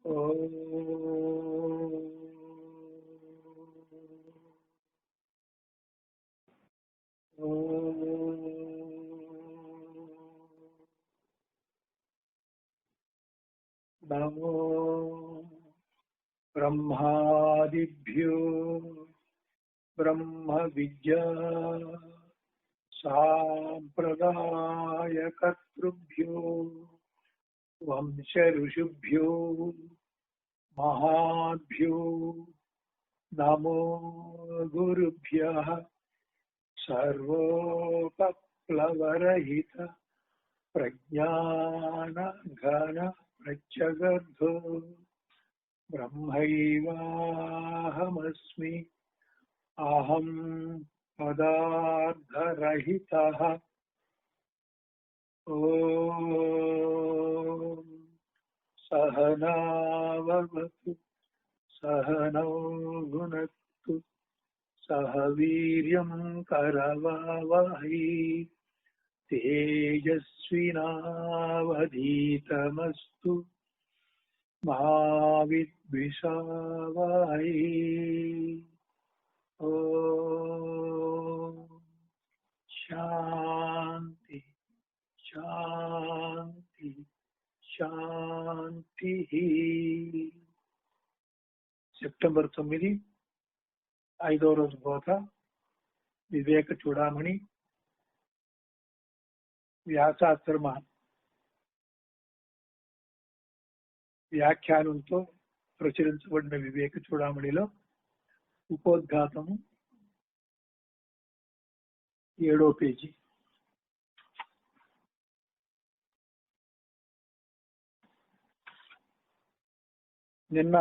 नमो ब्रह्मादिभ्यो ब्रह्म विद्या सांप्रदायकर्तृभ्यो वंश ऋषिभ्यो महाभ्यो नमो गुरुभ्यः सर्वोपप्लवरहित प्रज्ञान घन प्रत्यगर्धो ब्रह्मैवाहमस्मि अहं पदार्थरहितः। ॐ सहनावतु सहनौ भुनक्तु सह वीर्यं करवावहै तेजस्विनावधीतमस्तु मा विद्विषावहै। ॐ शान्ति शान्ति शान्तिः। సెప్టెంబర్ 9 5వ రోజు బోధ వివేక చూడామణి వ్యాసాశ్రమ వ్యాఖ్యానంతో ప్రచురించబడిన వివేక చూడామణిలో ఉపోద్ఘాతము 7వ పేజీ. నిన్న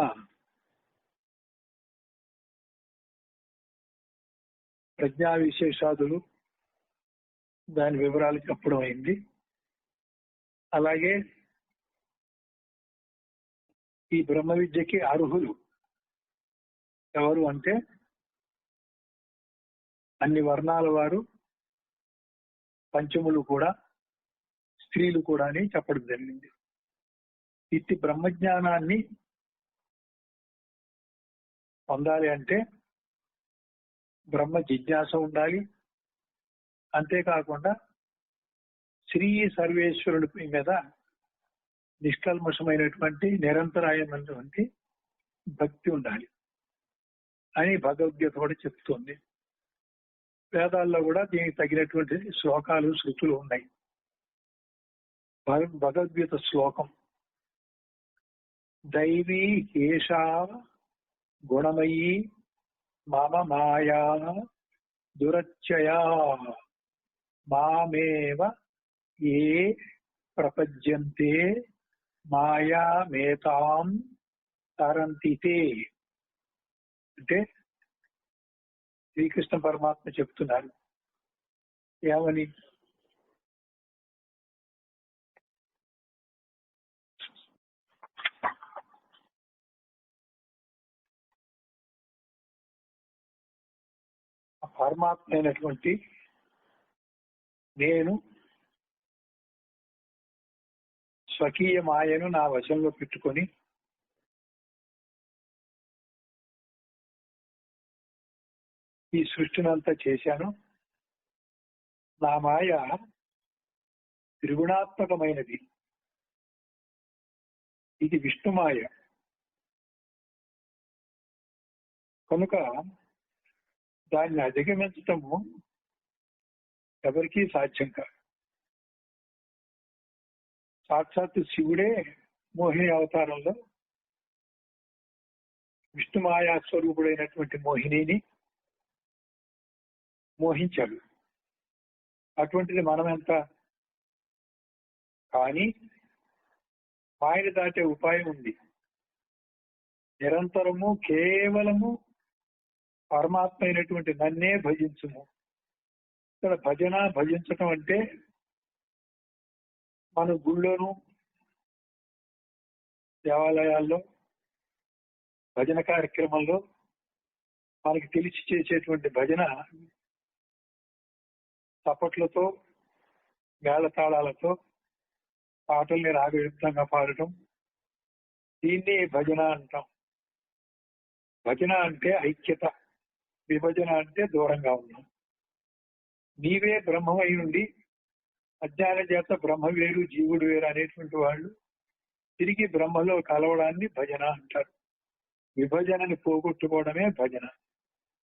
ప్రజ్ఞా విశేషాదులు దాని వివరాలు చెప్పడం అయింది. అలాగే ఈ బ్రహ్మ విద్యకి అర్హులు ఎవరు అంటే అన్ని వర్ణాల వారు, పంచములు కూడా, స్త్రీలు కూడా అని చెప్పడం జరిగింది. ఇట్టి బ్రహ్మజ్ఞానాన్ని పొందాలి అంటే బ్రహ్మ జిజ్ఞాస ఉండాలి. అంతేకాకుండా శ్రీ సర్వేశ్వరుడి మీద నిష్కల్మషమైనటువంటి నిరంతరాయమైనటువంటి భక్తి ఉండాలి అని భగవద్గీత కూడా చెప్తుంది. వేదాల్లో కూడా దీనికి తగినటువంటి శ్లోకాలు, శృతులు ఉన్నాయి. భగవద్గీత శ్లోకం దైవీ ఏషా గుణమయీ మమ మాయా దురచ్చయా మామేవ ఏ ప్రపద్యంతే మాయామేతాం తరంతి తే. అంటే శ్రీకృష్ణ పరమాత్మ చెప్తున్నారు ఏమని, పరమాత్మ అయినటువంటి నేను స్వకీయ మాయను నా వశంలో పెట్టుకొని ఈ సృష్టినంతా చేశాను. నా మాయ త్రిగుణాత్మకమైనది. ఇది విష్ణుమాయ కనుక దాన్ని అధిగమించటము ఎవరికీ సాధ్యం కాదు. సాక్షాత్తు శివుడే మోహిని అవతారంలో విష్ణుమాయా స్వరూపుడైనటువంటి మోహినిని మోహించాడు. అటువంటిది మనం ఎంత. కానీ మాయను దాటే ఉపాయం ఉంది. నిరంతరము కేవలము పరమాత్మ అయినటువంటి నన్నే భజించుము. ఇక్కడ భజించటం అంటే మన గుళ్ళోను దేవాలయాల్లో భజన కార్యక్రమంలో మనకి తెలిసి చేసేటువంటి భజన చప్పట్లతో, మేళతాళాలతో పాటల్ని రాగయుక్తంగా పాడటం, దీన్ని భజన అంటాం. భజన అంటే ఐక్యత, విభజన అంటే దూరంగా ఉన్నాం. నీవే బ్రహ్మమై ఉండి అజ్ఞాన చేత బ్రహ్మ వేరు జీవుడు వేరు అనేటువంటి వాళ్ళు తిరిగి బ్రహ్మలో కలవడాన్ని భజన అంటారు. విభజనని పోగొట్టుకోవడమే భజన.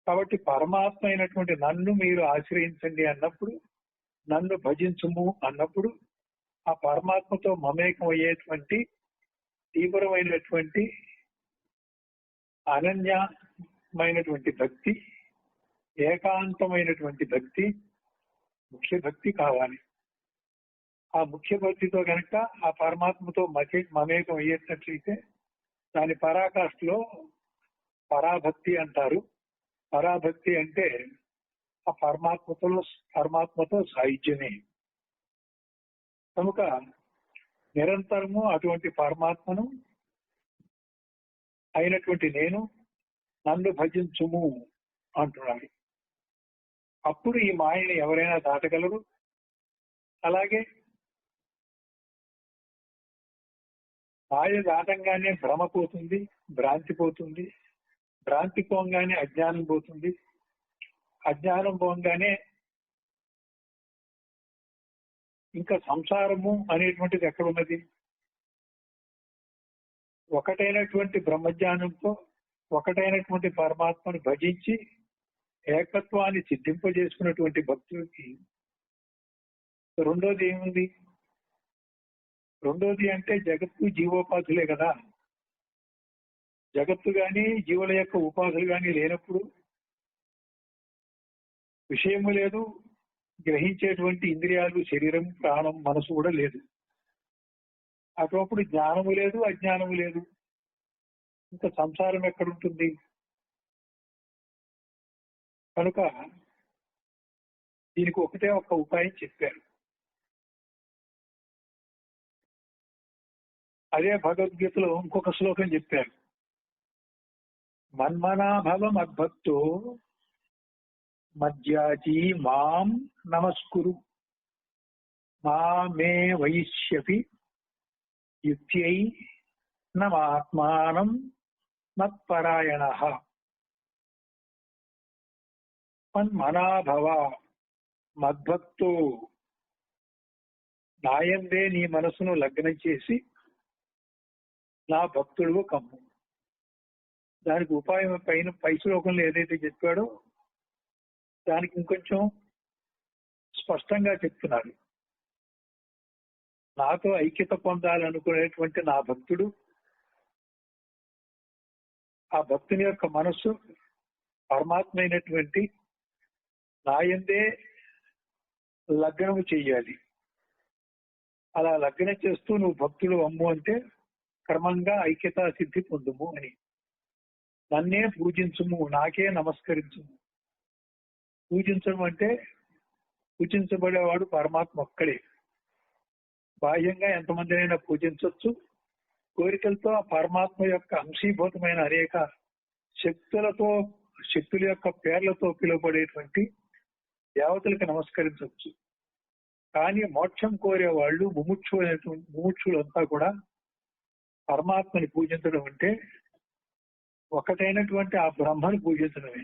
కాబట్టి పరమాత్మ అయినటువంటి నన్ను మీరు ఆశ్రయించండి అన్నప్పుడు, నన్ను భజించుము అన్నప్పుడు, ఆ పరమాత్మతో మమేకం అయ్యేటువంటి తీవ్రమైనటువంటి అనన్యమైనటువంటి భక్తి, ఏకాంతమైనటువంటి భక్తి, ముఖ్య భక్తి కావాలి. ఆ ముఖ్య భక్తితో కనుక ఆ పరమాత్మతో మమేకం అయ్యేటట్లయితే దాని పరాకాష్ఠలో పరాభక్తి అంటారు. పరాభక్తి అంటే ఆ పరమాత్మతో సాయుధ్యమే. కనుక నిరంతరము అటువంటి పరమాత్మను అయినటువంటి నేను నన్ను భజించుము అంటున్నాడు. అప్పుడు ఈ మాయని ఎవరైనా దాటగలరు. అలాగే మాయ దాటంగానే భ్రమ పోతుంది, భ్రాంతి పోతుంది. భ్రాంతి పోగానే అజ్ఞానం పోతుంది. అజ్ఞానం పోగానే ఇంకా సంసారము అనేటువంటిది ఎక్కడున్నది? ఒకటైనటువంటి బ్రహ్మజ్ఞానంతో ఒకటైనటువంటి పరమాత్మను భజించి ఏకత్వాన్ని సిద్ధింపజేసుకున్నటువంటి భక్తుడికి రెండోది ఏముంది? రెండోది అంటే జగత్తు జీవోపాధులే కదా. జగత్తు గాని జీవుల యొక్క ఉపాధులు గాని లేనప్పుడు విషయము లేదు, గ్రహించేటువంటి ఇంద్రియాలు, శరీరం, ప్రాణం, మనసు కూడా లేదు. అటువంటి జ్ఞానము లేదు, అజ్ఞానము లేదు. ఇంకా సంసారం ఎక్కడుంటుంది? కనుక దీనికి ఒకటే ఒక ఉపాయం చెప్పారు. అదే భగవద్గీతలో ఇంకొక శ్లోకం చెప్పారు. మన్మనాభవ మద్భక్తో మధ్యాజీ మాం నమస్కురు మామే వైష్యపి యుక్త్యై నమాత్మానం మత్పరాయణః. మన్మనాభవ మద్భక్తో, నాయందే నీ మనసును లగ్నం చేసి నా భక్తుడు కమ్ము. దానికి ఉపాయం పై శ్లోకంలో ఏదైతే చెప్పాడో దానికి ఇంకొంచెం స్పష్టంగా చెప్తున్నారు. నాతో ఐక్యత పొందాలనుకునేటువంటి నా భక్తుడు, ఆ భక్తుని యొక్క మనస్సు పరమాత్మ అయినటువంటి నాయందే లగ్నము చెయ్యాలి. అలా లగ్నం చేస్తూ నువ్వు భక్తుడు అమ్ము అంటే క్రమంగా ఐక్యతా సిద్ధి పొందుము అని. నన్నే పూజించుము, నాకే నమస్కరించుము. పూజించడం అంటే పూజించబడేవాడు పరమాత్మ ఒక్కడే. బాహ్యంగా ఎంతమంది అయినా పూజించవచ్చు. కోరికలతో ఆ పరమాత్మ యొక్క అంశీభూతమైన అనేక శక్తుల యొక్క పేర్లతో పిలువబడేటువంటి దేవతలకు నమస్కరించవచ్చు. కానీ మోక్షం కోరే వాళ్ళు ముముక్షులంతా కూడా పరమాత్మని పూజించడం అంటే ఒకటైనటువంటి ఆ బ్రహ్మని పూజించడమే.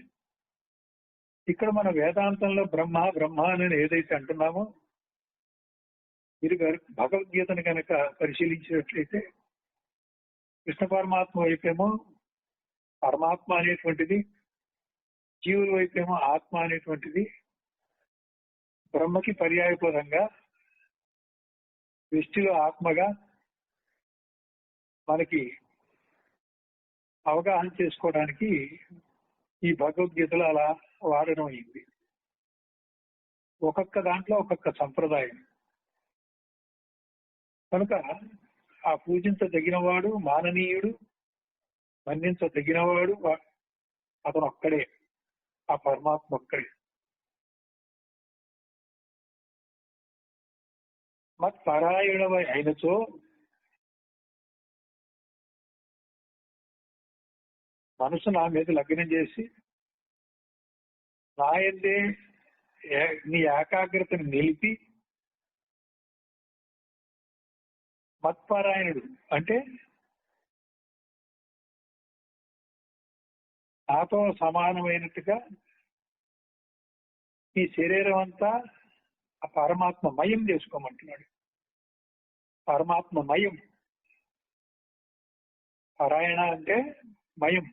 ఇక్కడ మన వేదాంతంలో బ్రహ్మ బ్రహ్మ అని ఏదైతే అంటున్నామో, మీరు భగవద్గీతను కనుక పరిశీలించినట్లయితే కృష్ణ పరమాత్మ వైపేమో పరమాత్మ అనేటువంటిది, జీవుల వైపేమో ఆత్మ అనేటువంటిది బ్రహ్మకి పర్యాయపదంగా దృష్టిలో ఆత్మగా మనకి అవగాహన చేసుకోవడానికి ఈ భగవద్గీతలో అలా వాడడం అయింది. ఒక్కొక్క దాంట్లో ఒక్కొక్క సంప్రదాయం. కనుక ఆ పూజించదగినవాడు, మాననీయుడు, మన్నించదగినవాడు అతను ఒక్కడే, ఆ పరమాత్మ ఒక్కడే. మత్పరాయణమై అయినచో మనసు నా మీద లగ్నం చేసి నాయందే నీ ఏకాగ్రతను నిలిపి, మత్పరాయణుడు అంటే నాతో సమానమైనట్టుగా ఈ శరీరం అంతా ఆ పరమాత్మ మయం చేసుకోమంటున్నాడు. పరమాత్మ మయం. పారాయణ అంటే మయం,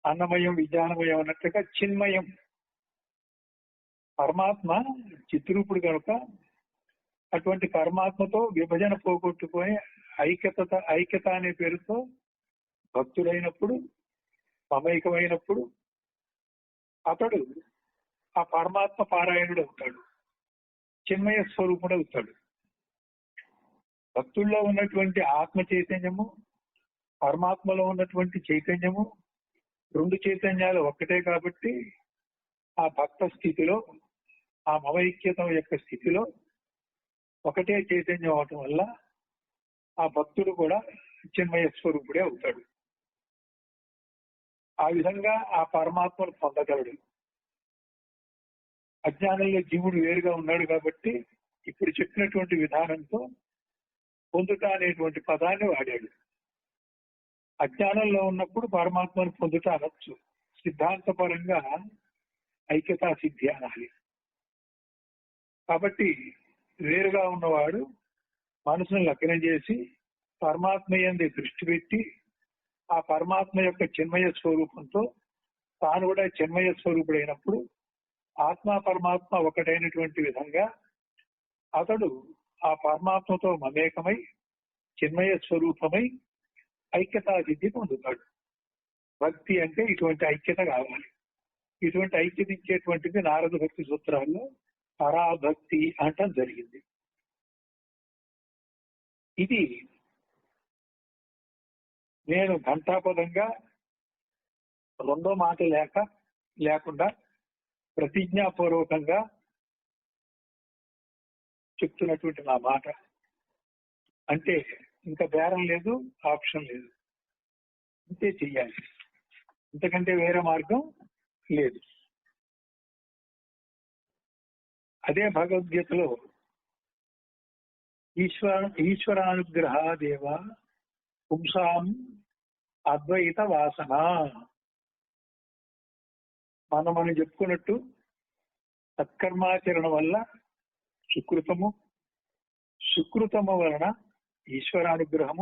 అన్నమయం విజ్ఞానమయం అన్నట్టుగా చిన్మయం. పరమాత్మ చిత్రూపుడు కనుక అటువంటి పరమాత్మతో విభజన పోగొట్టుకొని ఐక్యత అనే పేరుతో భక్తుడైనప్పుడు, మమైకమైనప్పుడు అతడు ఆ పరమాత్మ పారాయణుడు అవుతాడు, చిన్మయ స్వరూపుడు అవుతాడు. భక్తుల్లో ఉన్నటువంటి ఆత్మ చైతన్యము, పరమాత్మలో ఉన్నటువంటి చైతన్యము, రెండు చైతన్యాలు ఒక్కటే కాబట్టి ఆ భక్త స్థితిలో, ఆ మమైక్యతం యొక్క స్థితిలో ఒకటే చైతన్యం అవటం వల్ల ఆ భక్తుడు కూడా చిన్మయ స్వరూపుడే అవుతాడు. ఆ విధంగా ఆ పరమాత్మను పొందగలడు. అజ్ఞానంలో జీవుడు వేరుగా ఉన్నాడు కాబట్టి ఇప్పుడు చెప్పినటువంటి విధానంతో పొందుట అనేటువంటి పదాన్ని వాడాడు. అజ్ఞానంలో ఉన్నప్పుడు పరమాత్మను పొందుట అనొచ్చు, సిద్ధాంతపరంగా ఐక్యతా సిద్ధి అనాలి. కాబట్టి వేరుగా ఉన్నవాడు మనసును లగ్నం చేసి పరమాత్మ యందు దృష్టి పెట్టి ఆ పరమాత్మ యొక్క చిన్మయ స్వరూపంతో తాను కూడా చిన్మయ స్వరూపుడైనప్పుడు ఆత్మ పరమాత్మ ఒకటైనటువంటి విధంగా అతడు ఆ పరమాత్మతో మమేకమై చిన్మయ స్వరూపమై ఐక్యతా సిద్ధి పొందుతాడు. భక్తి అంటే ఇటువంటి ఐక్యత కావాలి. ఇటువంటి ఐక్యత ఇచ్చేటువంటిది నారద భక్తి సూత్రాల్లో పరాభక్తి అంటం జరిగింది. ఇది నేను ఘంటాపదంగా రెండో మాట లేకుండా ప్రతిజ్ఞాపూర్వకంగా చెప్తున్నటువంటి నా మాట. అంటే ఇంకా బేరం లేదు, ఆప్షన్ లేదు, అంతే చెయ్యాలి, ఇంతకంటే వేరే మార్గం లేదు. అదే భగవద్గీతలో ఈశ్వరానుగ్రహాదేవ పుంసాం అద్వైత వాసన మనం చెప్పుకున్నట్టు సత్కర్మాచరణ వల్ల సుకృతము వలన ఈశ్వరానుగ్రహం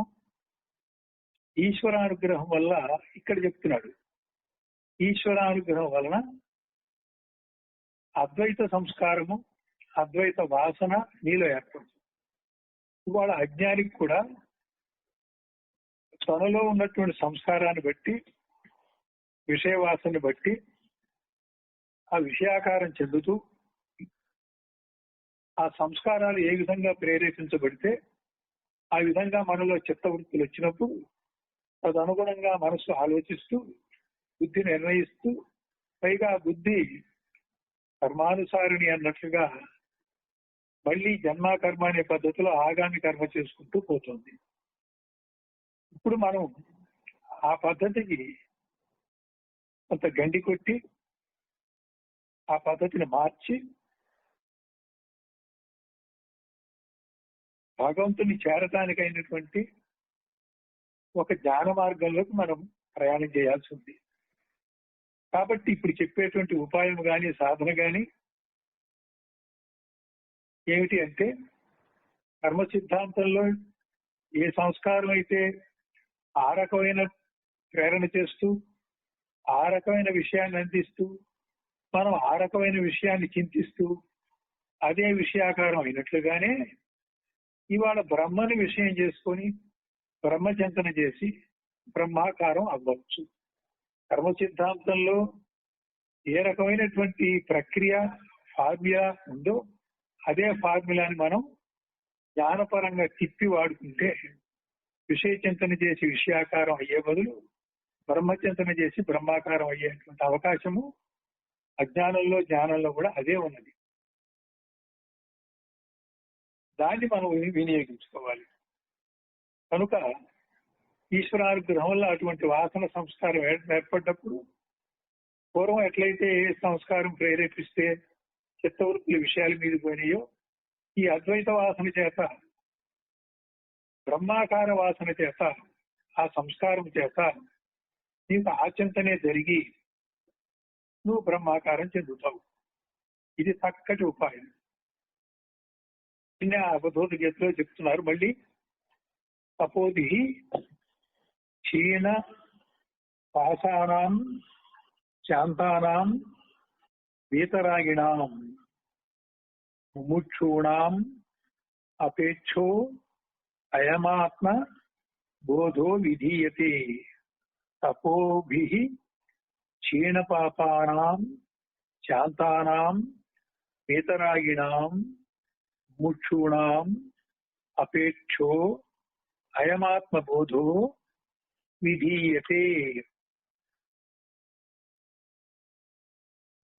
వల్ల ఇక్కడ చెప్తున్నాడు ఈశ్వరానుగ్రహం వలన అద్వైత సంస్కారము, అద్వైత వాసన నీలో ఏర్పడుతుంది. ఇవాళ అజ్ఞానికి కూడా తనలో ఉన్నటువంటి సంస్కారాన్ని బట్టి, విషయవాసనని బట్టి ఆ విషయాకారం చెందుతూ ఆ సంస్కారాలు ఏ విధంగా ప్రేరేపించబడితే ఆ విధంగా మనలో చిత్తవృత్తులు వచ్చినప్పుడు తదనుగుణంగా మనసు ఆలోచిస్తూ బుద్ధి నిర్ణయిస్తూ, పైగా బుద్ధి కర్మానుసారిణి అన్నట్లుగా మళ్ళీ జన్మకర్మ అనే పద్ధతిలో ఆగామి కర్మ చేసుకుంటూ పోతుంది. ఇప్పుడు మనం ఆ పద్ధతికి కొంత గండి కొట్టి ఆ పద్ధతిని మార్చి భగవంతుని చేరటానికైనటువంటి ఒక జ్ఞాన మార్గంలోకి మనం ప్రయాణం చేయాల్సి ఉంది. కాబట్టి ఇప్పుడు చెప్పేటువంటి ఉపాయం కానీ సాధన కానీ ఏమిటి అంటే, కర్మ సిద్ధాంతంలో ఏ సంస్కారం అయితే ఆ రకమైన ప్రేరణ చేస్తూ ఆ రకమైన విషయాన్ని అందిస్తూ మనం ఆ రకమైన విషయాన్ని చింతిస్తూ అదే విషయాకారం అయినట్లుగానే ఇవాళ బ్రహ్మని విషయం చేసుకొని బ్రహ్మచింతన చేసి బ్రహ్మాకారం అవ్వచ్చు. కర్మ సిద్ధాంతంలో ఏ రకమైనటువంటి ప్రక్రియ ఫార్ములా ఉందో అదే ఫార్ములాని మనం జ్ఞానపరంగా తిప్పి వాడుకుంటే విషయ చింతన చేసి విషయాకారం అయ్యే బదులు బ్రహ్మచింతన చేసి బ్రహ్మాకారం అయ్యేటువంటి అవకాశము అజ్ఞానంలో జ్ఞానంలో కూడా అదే ఉన్నది. దాన్ని మనం వినియోగించుకోవాలి. కనుక ఈశ్వరానుగ్రహం వల్ల అటువంటి వాసన సంస్కారం ఏర్పడ్డప్పుడు పూర్వం ఎట్లయితే ఏ సంస్కారం ప్రేరేపిస్తే చిత్తవృత్తుల విషయాల మీద పోయినాయో ఈ అద్వైత వాసన చేత, బ్రహ్మాకార వాసన చేత, ఆ సంస్కారం చేత నీకు ఆచింతనే జరిగి నువ్వు బ్రహ్మాకారం చెందుతావు. ఇది చక్కటి ఉపాయం. నిన్న అవధూత గీతలో చెప్తున్నారు మళ్ళీ, తపోది క్షీణ పాసానాం శాంతానాం వీతరాగిణాం ముముక్షూణాం అపేక్షో అయమాత్మ బోధో విధీయతే. తపోభిః క్షీణపాపానాం శాంతానాం వీతరాగిణాం ముముక్షూణాం అపేక్షో అయమాత్మ బోధో విధీయతే.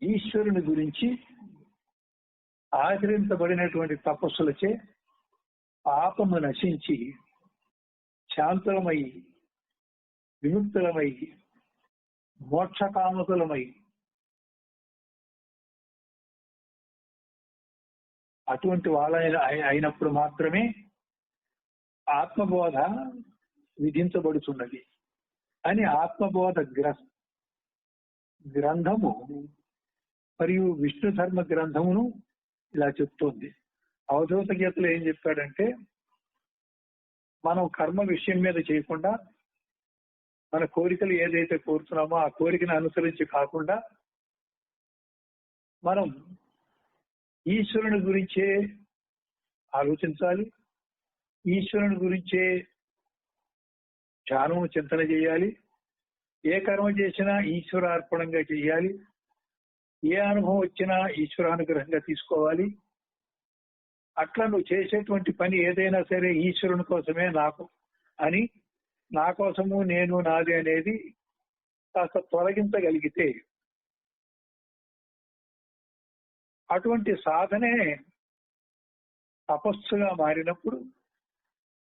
ఈశ్వరుని గురించి ఆచరించబడినటువంటి తపస్సులచే పాపము నశించి శాంతులమై విముక్తులమై మోక్షకామకులమై అటువంటి వాళ్ళ అయినప్పుడు మాత్రమే ఆత్మబోధ విధించబడుతున్నది అని ఆత్మబోధ గ్రంథము మరియు విష్ణు ధర్మ గ్రంథమును ఇలా చెప్తోంది. అవధూత గీతలో ఏం చెప్పాడంటే, మనం కర్మ విషయం మీద చేయకుండా మన కోరికలు ఏదైతే కోరుతున్నామో ఆ కోరికను అనుసరించి కాకుండా మనం ఈశ్వరుని గురించే ఆలోచించాలి, ఈశ్వరుని గురించే ధ్యానము చింతన చేయాలి, ఏ కర్మ చేసినా ఈశ్వరార్పణంగా చేయాలి, ఏ అనుభవం వచ్చినా ఈశ్వరానుగ్రహంగా తీసుకోవాలి. అట్లా నువ్వు చేసేటువంటి పని ఏదైనా సరే ఈశ్వరుని కోసమే నాకు అని, నా కోసము నేను నాది అనేది కాస్త తొలగించగలిగితే అటువంటి సాధనే తపస్సుగా మారినప్పుడు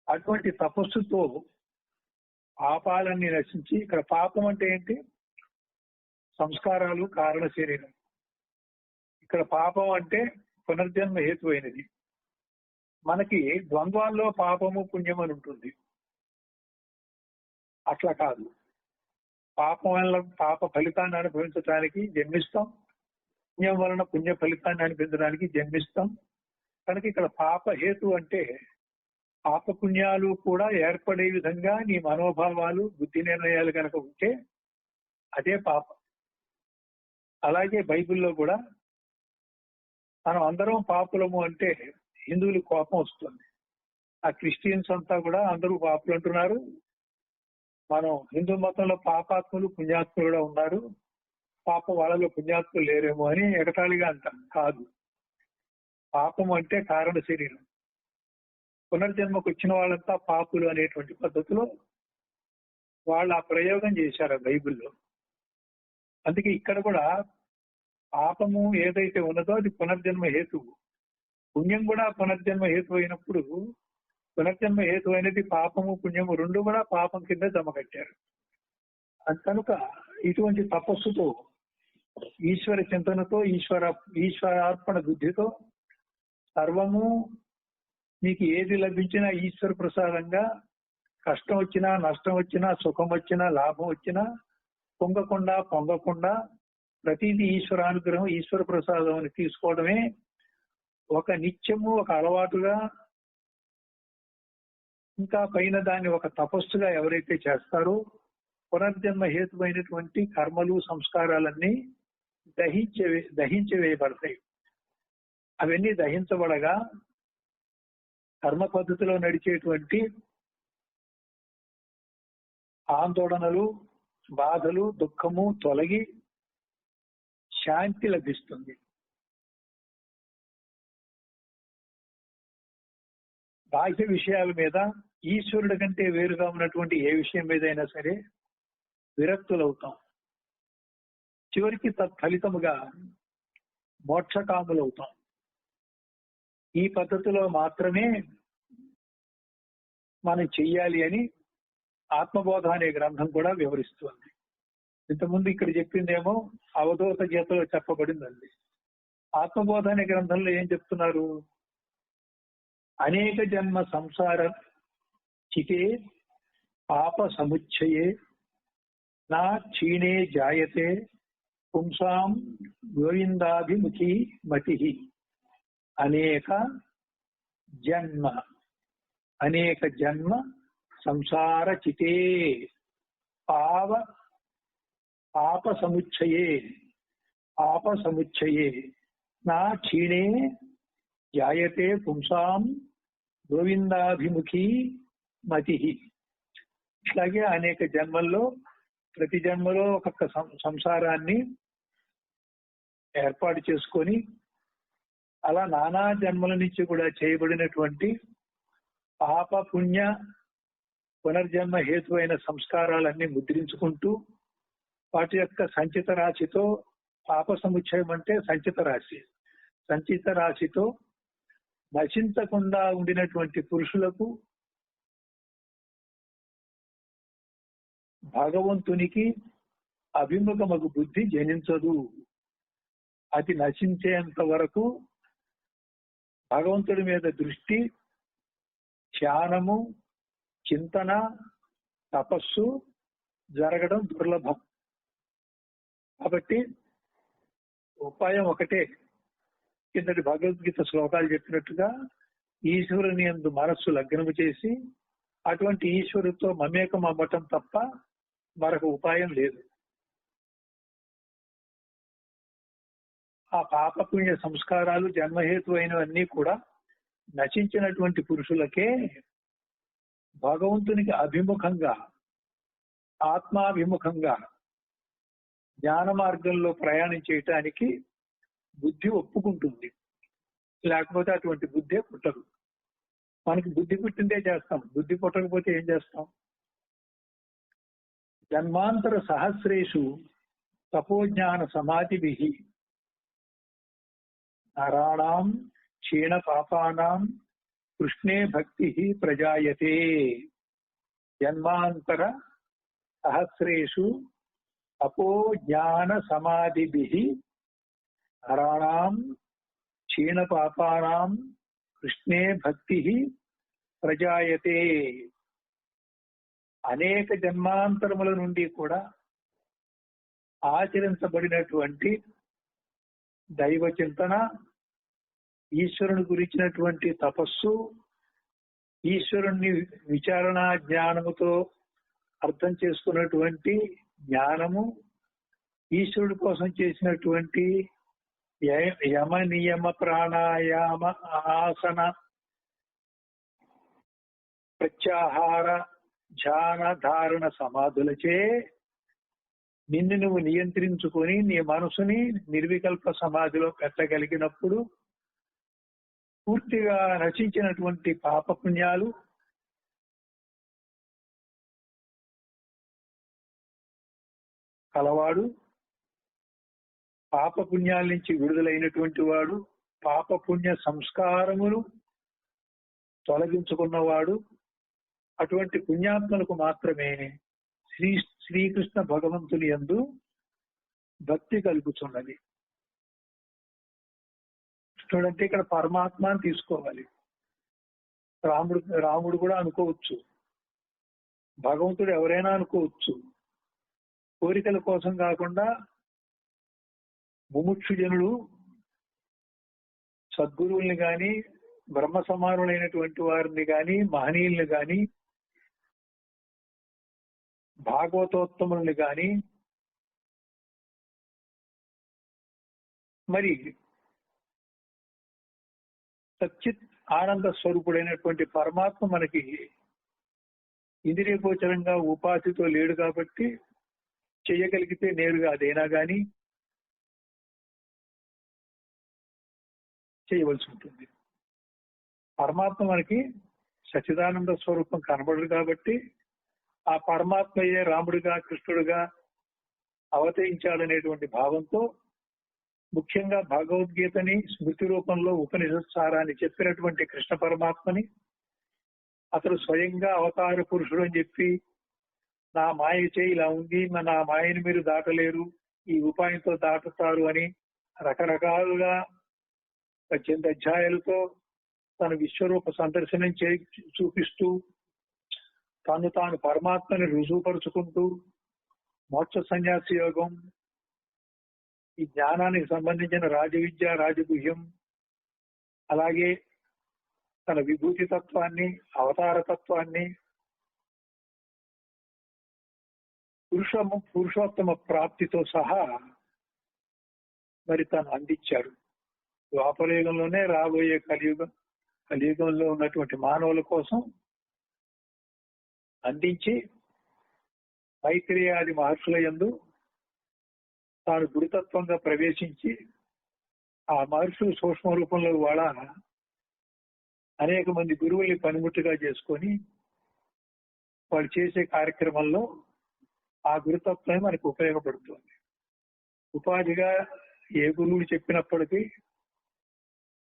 అటువంటి తపస్సుతో పాపాలన్నీ నశించి, ఇక్కడ పాపం అంటే ఏంటి? సంస్కారాలు, కారణ శరీరం. ఇక్కడ పాపం అంటే పునర్జన్మ హేతువైనది. మనకి ద్వంద్వాల్లో పాపము పుణ్యం అని ఉంటుంది. అట్లా కాదు, పాపం వల్ల పాప ఫలితాన్ని అనుభవించడానికి జన్మిస్తాం, పుణ్యం వలన పుణ్య ఫలితాన్ని అనిపించడానికి జన్మిస్తాం. కనుక ఇక్కడ పాప హేతు అంటే పాప పుణ్యాలు కూడా ఏర్పడే విధంగా నీ మనోభావాలు, బుద్ధి నిర్ణయాలు కనుక ఉంటే అదే పాపం. అలాగే బైబిల్లో కూడా మనం అందరం పాపులము అంటే హిందువులకు కోపం వస్తుంది. ఆ క్రిస్టియన్స్ అంతా కూడా అందరూ పాపులు అంటున్నారు, మనం హిందూ మతంలో పాపాత్ములు పుణ్యాత్ములు కూడా ఉన్నారు, పాపం వాళ్ళలో పుణ్యాత్ములు లేరేమో అని ఎగతాళిగా అంటాం. కాదు, పాపం అంటే కారణ శరీరం. పునర్జన్మకు వచ్చిన వాళ్ళంతా పాపులు అనేటువంటి పద్ధతిలో వాళ్ళు ఆ ప్రయోగం చేశారు బైబిల్లో. అందుకే ఇక్కడ కూడా పాపము ఏదైతే ఉన్నదో అది పునర్జన్మ హేతువు, పుణ్యం కూడా పునర్జన్మ హేతు అయినప్పుడు పునర్జన్మ హేతు అయినది పాపము పుణ్యము రెండు కూడా పాపం కింద జమ కట్టారు. కనుక ఇటువంటి తపస్సుతో, ఈశ్వర చింతనతో, ఈశ్వరార్పణ బుద్ధితో సర్వము నీకు ఏది లభించినా ఈశ్వర ప్రసాదంగా, కష్టం వచ్చినా నష్టం వచ్చినా సుఖం వచ్చినా లాభం వచ్చినా పొంగకుండా ప్రతిదీ ఈశ్వరానుగ్రహం, ఈశ్వర ప్రసాదం అని తీసుకోవడమే ఒక నిత్యము, ఒక అలవాటుగా, ఇంకా పైన దాన్ని ఒక తపస్సుగా ఎవరైతే చేస్తారో పునర్జన్మ హేతువైనటువంటి కర్మలు, సంస్కారాలన్నీ దహించవేయబడతాయి. అవన్నీ దహించబడగా కర్మ పద్ధతిలో నడిచేటువంటి ఆందోళనలు, బాధలు, దుఃఖము తొలగి శాంతి లభిస్తుంది. బాహ్య విషయాల మీద ఈశ్వరుడి కంటే వేరుగా ఉన్నటువంటి ఏ విషయం మీదైనా సరే విరక్తులవుతాం. చివరికి తత్ఫలితముగా మోక్షకాములవుతాం. ఈ పద్ధతిలో మాత్రమే మనం చెయ్యాలి అని ఆత్మబోధ అనే గ్రంథం కూడా వివరిస్తుంది. ఇంతకుముందు ఇక్కడ చెప్పిందేమో అవధూత గీతలో చెప్పబడిందండి. ఆత్మబోధ అనే గ్రంథంలో ఏం చెప్తున్నారు? అనేక జన్మ సంసార చికే పాప సముచ్చయే నా క్షీణే జాయతే పుంసాం గోవిందాభిముఖీ మతి అనేక జన్మ సంసార చితే పాప సముచ్చయే నా క్షీణే జాయతే పుంసాం గోవిందాభిముఖీ మతి. ఇట్లాగే అనేక జన్మల్లో ప్రతి జన్మలో ఒక్కొక్క సంసారాన్ని ఏర్పాటు చేసుకొని అలా నానా జన్మల నుంచి కూడా చేయబడినటువంటి పాప పుణ్య పునర్జన్మ హేతు అయిన సంస్కారాలన్నీ ముద్రించుకుంటూ వాటి యొక్క సంచిత రాశితో, పాప సముచ్చయం అంటే సంచిత రాశితో నశించకుండా ఉండినటువంటి పురుషులకు భగవంతునికి అభిముఖమగు బుద్ధి జనించదు. అది నశించేంత వరకు భగవంతుడి మీద దృష్టి, ధ్యానము, చింతన, తపస్సు జరగడం దుర్లభం. కాబట్టి ఉపాయం ఒకటే. కిందటి భగవద్గీత శ్లోకాలు చెప్పినట్టుగా ఈశ్వరుని యందు మనస్సు లగ్నము చేసి అటువంటి ఈశ్వరుడితో మమేకం అవ్వటం తప్ప మరొక ఉపాయం లేదు. ఆ పాపపుణ్య సంస్కారాలు జన్మహేతు అయినవన్నీ కూడా నశించినటువంటి పురుషులకే భగవంతునికి అభిముఖంగా, ఆత్మాభిముఖంగా జ్ఞాన మార్గంలో ప్రయాణం చేయటానికి బుద్ధి ఒప్పుకుంటుంది. లేకపోతే అటువంటి బుద్ధే పుట్టదు. మనకి బుద్ధి పుట్టిందే చేస్తాం, బుద్ధి పుట్టకపోతే ఏం చేస్తాం? జన్మాంతర సహస్రేషు తపోజ్ఞాన సమాధిభి నరాణాం క్షీణ పాపానాం కృష్ణే భక్తి ప్రజాయతే. జన్మాంతర సహస్రేషు తపోజ్ఞాన సమాధిభి నరాణాం క్షీణ పాపానాం కృష్ణే భక్తి ప్రజాయతే. అనేక జన్మాంతరముల నుండి కూడా ఆచరించబడినటువంటి దైవ చింతన, ఈశ్వరుని గురించినటువంటి తపస్సు, ఈశ్వరుణ్ణి విచారణ జ్ఞానముతో అర్థం చేసుకున్నటువంటి జ్ఞానము, ఈశ్వరుడి కోసం చేసినటువంటి యమ నియమ ప్రాణాయామ ఆసన ప్రత్యాహార ధ్యాన ధారణ సమాధులచే నిన్ను నువ్వు నియంత్రించుకొని నీ మనసుని నిర్వికల్ప సమాధిలో పెట్టగలిగినప్పుడు పూర్తిగా నశించినటువంటి పాపపుణ్యాలు కలవాడు, పాపపుణ్యాల నుంచి విడుదలైనటువంటి వాడు, పాపపుణ్య సంస్కారములు తొలగించుకున్నవాడు, అటువంటి పుణ్యాత్మలకు మాత్రమే శ్రీకృష్ణ భగవంతుని యందు భక్తి కలుగుతున్నది. కృష్ణుడంటే ఇక్కడ పరమాత్మ అని తీసుకోవాలి. రాముడు కూడా అనుకోవచ్చు, భగవంతుడు ఎవరైనా అనుకోవచ్చు. కోరికల కోసం కాకుండా ముముక్షు జనులు సద్గురువుల్ని గాని, బ్రహ్మ సమానులైనటువంటి వారిని గాని, మహనీయుల్ని గాని, భాగవతోత్తముల్ని గాని, మరి సచ్చిత్ ఆనంద స్వరూపుడైనటువంటి పరమాత్మ మనకి ఇంద్రియ గోచరంగా ఉపాధితో లేడు కాబట్టి చెయ్యగలిగితే నేరుగా అదైనా గాని చేయవలసి ఉంటుంది. పరమాత్మ మనకి సచ్చిదానంద స్వరూపం కనబడదు కాబట్టి ఆ పరమాత్మయే రాముడిగా, కృష్ణుడిగా అవతరించాడనేటువంటి భావంతో ముఖ్యంగా భగవద్గీతని స్మృతి రూపంలో ఉపనిషత్ సారాన్ని చెప్పినటువంటి కృష్ణ పరమాత్మని అతడు స్వయంగా అవతార పురుషుడు అని చెప్పి, నా మాయ చేయి ఇలా ఉంది, నా మాయని మీరు దాటలేరు, ఈ ఉపాయంతో దాటుతారు అని రకరకాలుగా 18 అధ్యాయాలతో తన విశ్వరూప సందర్శనం చూపిస్తూ తాను పరమాత్మని రుజువుపరుచుకుంటూ మోక్ష సన్యాస యోగం, ఈ జ్ఞానానికి సంబంధించిన రాజవిద్య, రాజగుహ్యం, అలాగే తన విభూతి తత్వాన్ని, అవతార తత్వాన్ని, పురుషోత్తమ ప్రాప్తితో సహా మరి తను అందించాడు. ద్వాపరయుగంలోనే రాబోయే కలియుగంలో ఉన్నటువంటి మానవుల కోసం అందించి మైత్రేయాది మహర్షుల యందు తాను గురుతత్వంగా ప్రవేశించి ఆ మహర్షులు సూక్ష్మ రూపంలో వాళ్ళ అనేక మంది గురువుల్ని పనిముట్టుగా చేసుకొని వాళ్ళు చేసే కార్యక్రమంలో ఆ గురుతత్వమే మనకు ఉపయోగపడుతుంది. ఉపాధిగా ఏ గురువులు చెప్పినప్పటికీ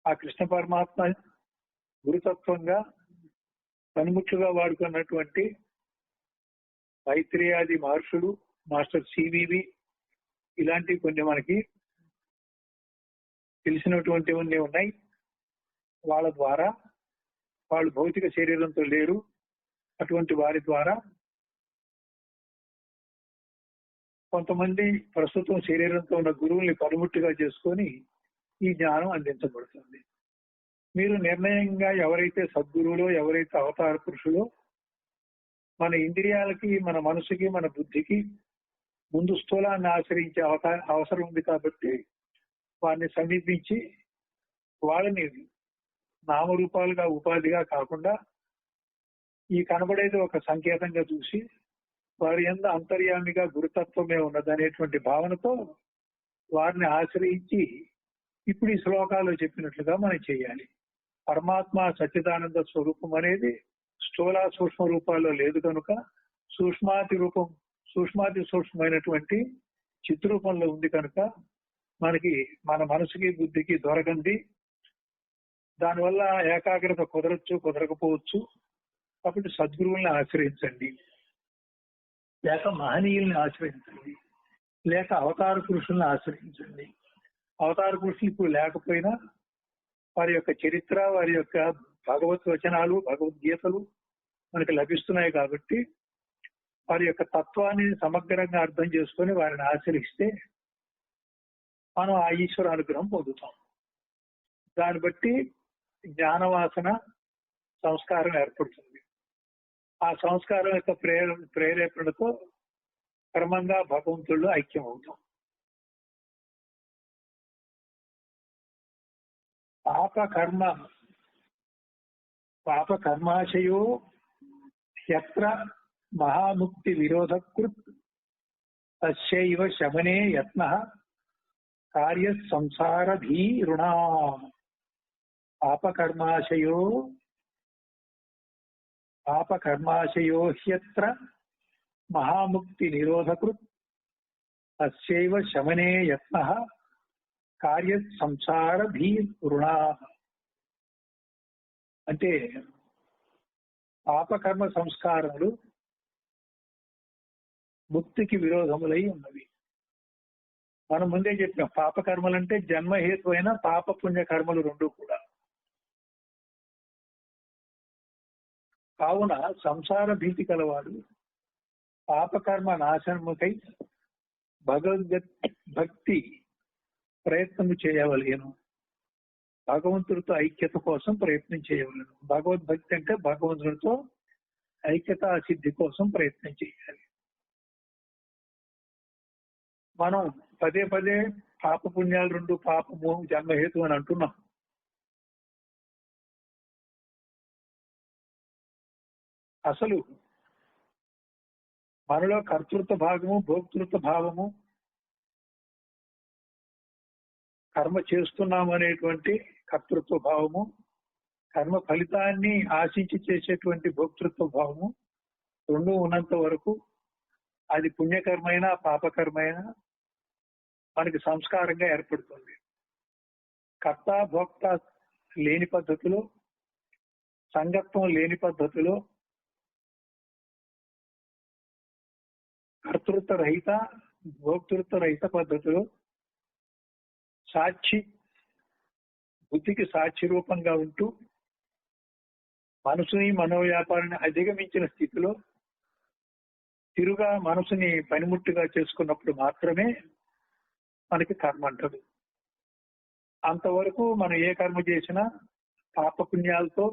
ఆ కృష్ణ పరమాత్మ గురుతత్వంగా పనిముట్లుగా వాడుకున్నటువంటి మైత్రేయాది మహర్షులు, మాస్టర్ సివివి, ఇలాంటివి కొన్ని మనకి తెలిసినటువంటివన్నీ ఉన్నాయి. వాళ్ళ ద్వారా, వాళ్ళు భౌతిక శరీరంతో లేరు, అటువంటి వారి ద్వారా కొంతమంది ప్రస్తుతం శరీరంతో ఉన్న గురువుల్ని పనిముట్టుగా చేసుకొని ఈ జ్ఞానం అందించబడుతుంది. మీరు నిర్ణయంగా ఎవరైతే సద్గురువులో, ఎవరైతే అవతార పురుషులో మన ఇంద్రియాలకి, మన మనసుకి, మన బుద్ధికి ముందు స్థూలాన్ని ఆశ్రయించే అవసరం ఉంది కాబట్టి వారిని సమీపించి వాళ్ళని నామరూపాలుగా ఉపాధిగా కాకుండా ఈ కనబడేది ఒక సంకేతంగా చూసి వారి యందు అంతర్యామిగా గురుతత్వమే ఉన్నదనేటువంటి భావనతో వారిని ఆశ్రయించి ఇప్పుడు ఈ శ్లోకాలు చెప్పినట్లుగా మనం చేయాలి. పరమాత్మ సచ్చిదానంద స్వరూపం అనేది స్థూల సూక్ష్మ రూపాల్లో లేదు కనుక సూక్ష్మాతి సూక్ష్మమైనటువంటి చిత్రూపంలో ఉంది కనుక మనకి మన మనసుకి బుద్ధికి దొరకంది. దానివల్ల ఏకాగ్రత కుదరచ్చు, కుదరకపోవచ్చు. కాబట్టి సద్గురువుల్ని ఆశ్రయించండి, లేక మహనీయుల్ని ఆశ్రయించండి, లేక అవతార పురుషుల్ని ఆశ్రయించండి. అవతార పురుషులు ఇప్పుడు లేకపోయినా వారి యొక్క చరిత్ర, వారి యొక్క భగవత్ వచనాలు, భగవద్గీతలు మనకు లభిస్తున్నాయి కాబట్టి వారి యొక్క తత్వాన్ని సమగ్రంగా అర్థం చేసుకొని వారిని ఆశ్రయిస్తే మనం ఆ ఈశ్వర అనుగ్రహం పొందుతాం. దాన్ని బట్టి జ్ఞానవాసన సంస్కారం ఏర్పడుతుంది. ఆ సంస్కారం యొక్క ప్రేరేపణతో క్రమంగా భగవంతుళ్ళు ఐక్యం అవుతాం. పాపకర్మాశయో హ్యత్ర మహాముక్తి విరోధకృత్ తస్యైవ శమనే యత్నః కార్య సంసారధీరుణా. పాపకర్మాశయో హ్యత్ర మహాముక్తి నిరోధకృత్ తస్యైవ శమనే యత్నః కార్య సంసారధీరుణా. అంటే పాపకర్మ సంస్కారములు ముక్తికి విరోధములై ఉన్నవి. మనం ముందే చెప్పిన పాపకర్మలంటే జన్మహేతు అయిన పాప పుణ్య కర్మలు రెండు కూడా. కావున సంసార భీతి కలవాడు పాపకర్మ నాశనముకై భగవద్భక్తి ప్రయత్నము చేయవలేను, భగవంతుడితో ఐక్యత కోసం ప్రయత్నం చేయవలను. భగవద్భక్తి అంటే భగవంతుడితో ఐక్యత సిద్ధి కోసం ప్రయత్నం చేయాలి. మనం పదే పదే పాప పుణ్యాలు రెండు, పాపము జన్మహేతు అని అంటున్నాం. అసలు మనలో కర్తృత్వ భాగము, భోక్తృత్వ భావము, కర్మ చేస్తున్నాము అనేటువంటి కర్తృత్వ భావము, కర్మ ఫలితాన్ని ఆశించి చేసేటువంటి భోక్తృత్వ భావము రెండు ఉన్నంత వరకు అది పుణ్యకర్మైనా పాపకర్మైనా మనకి సంస్కారంగా ఏర్పడుతుంది. కర్త భోక్త లేని పద్ధతిలో, సంగత్వం లేని పద్ధతిలో, కర్తృత్వ రహిత భోక్తృత్వ రహిత పద్ధతిలో సాక్షి, బుద్ధికి సాక్షి రూపంగా ఉంటూ మనసుని మనోవ్యాపారాన్ని అధిగమించిన స్థితిలో తిరుగా మనసుని పనిముట్టుగా చేసుకున్నప్పుడు మాత్రమే మనకి కర్మ అంటది. అంతవరకు మనం ఏ కర్మ చేసినా పాపపుణ్యాలతో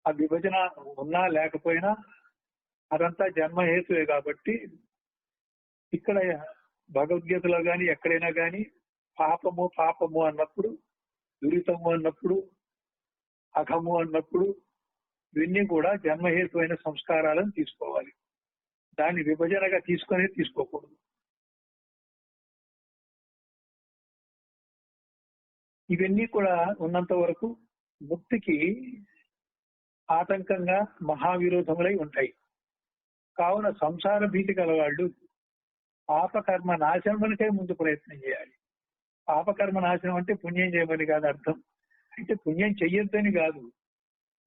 ఆ విభజన ఉన్నా లేకపోయినా అదంతా జన్మహేతువే. కాబట్టి ఇక్కడ భగవద్గీతలో గాని ఎక్కడైనా గాని పాపము పాపము అన్నప్పుడు, దురితము అన్నప్పుడు, అఘము అన్నప్పుడు ఇవన్నీ కూడా జన్మహేతువైన సంస్కారాలను తీసుకోవాలి. దాన్ని విభజనగా తీసుకోకూడదు. ఇవన్నీ కూడా ఉన్నంత వరకు ముక్తికి ఆటంకంగా మహావిరోధములై ఉంటాయి. కావున సంసార భీతి గలవాళ్ళు పాపకర్మ నాశనమునికై ముందు ప్రయత్నం చేయాలి. పాపకర్మ నాశనం అంటే పుణ్యం చేయమని కాదు అర్థం. అంటే పుణ్యం చెయ్యొద్దని కాదు,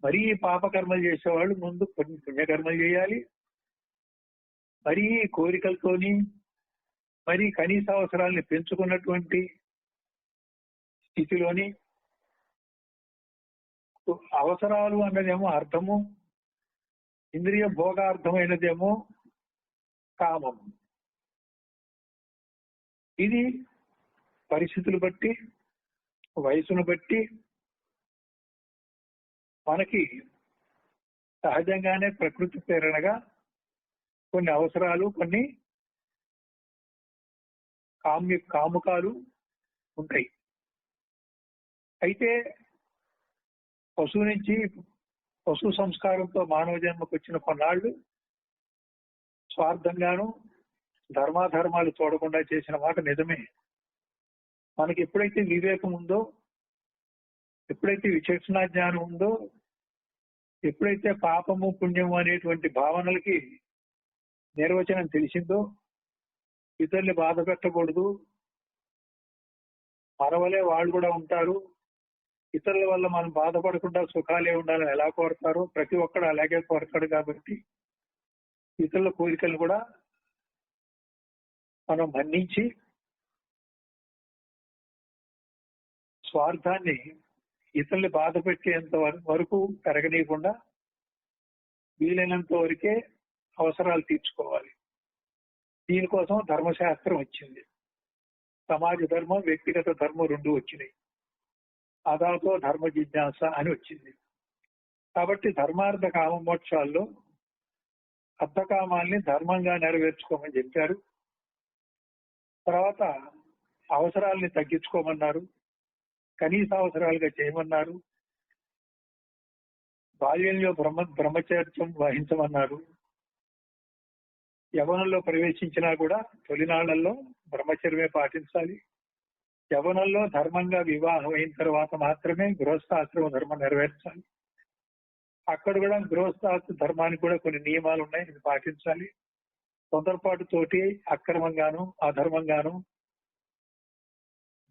మరీ పాపకర్మలు చేసేవాళ్ళు ముందు పుణ్యకర్మలు చేయాలి. మరీ కోరికలతోని మరీ కనీస అవసరాలని పెంచుకున్నటువంటి స్థితిలోని అవసరాలు అన్నదేమో అర్థము, ఇంద్రియ భోగార్థమైనదేమో కామం. ఇది పరిస్థితులు బట్టి, వయసును బట్టి మనకి సహజంగానే ప్రకృతి ప్రేరణగా కొన్ని అవసరాలు, కొన్ని కాముకాలు ఉంటాయి. అయితే పశువు నుంచి పశు సంస్కారంతో మానవ జన్మకు వచ్చిన కొన్నాళ్ళు స్వార్థంగాను ధర్మాధర్మాలు చూడకుండా చేసిన మాట నిజమే. మనకి ఎప్పుడైతే వివేకం ఉందో, ఎప్పుడైతే విచక్షణ జ్ఞానం ఉందో, ఎప్పుడైతే పాపము పుణ్యము అనేటువంటి భావనలకి నిర్వచనం తెలిసిందో, ఇతరుల్ని బాధ పెట్టకూడదు, మనవలే వాళ్ళు కూడా ఉంటారు, ఇతరుల వల్ల మనం బాధపడకుండా సుఖాలే ఉండాలని ఎలా కోరతారో ప్రతి ఒక్కడు అలాగే కోరతాడు. కాబట్టి ఇతరుల కోరికలు కూడా మనం మన్నించి స్వార్థాన్ని ఇతరుల్ని బాధ పెట్టేంత వరకు పెరగనీయకుండా వీలైనంత వరకే అవసరాలు తీర్చుకోవాలి. దీనికోసం ధర్మశాస్త్రం వచ్చింది. సమాజ ధర్మం, వ్యక్తిగత ధర్మం రెండు వచ్చినాయి. అదాతో ధర్మ జిజ్ఞాస అని వచ్చింది. కాబట్టి ధర్మార్థ కామ మోక్షాల్లో అర్థకామాల్ని ధర్మంగా నెరవేర్చుకోమని చెప్పారు. తర్వాత అవసరాల్ని తగ్గించుకోమన్నారు, కనీస అవసరాలుగా చేయమన్నారు, బాల్యంలో బ్రహ్మచర్యం వహించమన్నారు. యవ్వనంలో ప్రవేశించినా కూడా తొలినాళ్లలో బ్రహ్మచర్యమే పాటించాలి. యవ్వనంలో ధర్మంగా వివాహం అయిన తర్వాత మాత్రమే గృహస్థాశ్రమ ధర్మం నెరవేర్చాలి. అక్కడ కూడా గృహస్థాశ్రమ ధర్మానికి కూడా కొన్ని నియమాలు ఉన్నాయి, ఇది పాటించాలి. తొందరపాటుతోటి అక్రమంగాను అధర్మంగాను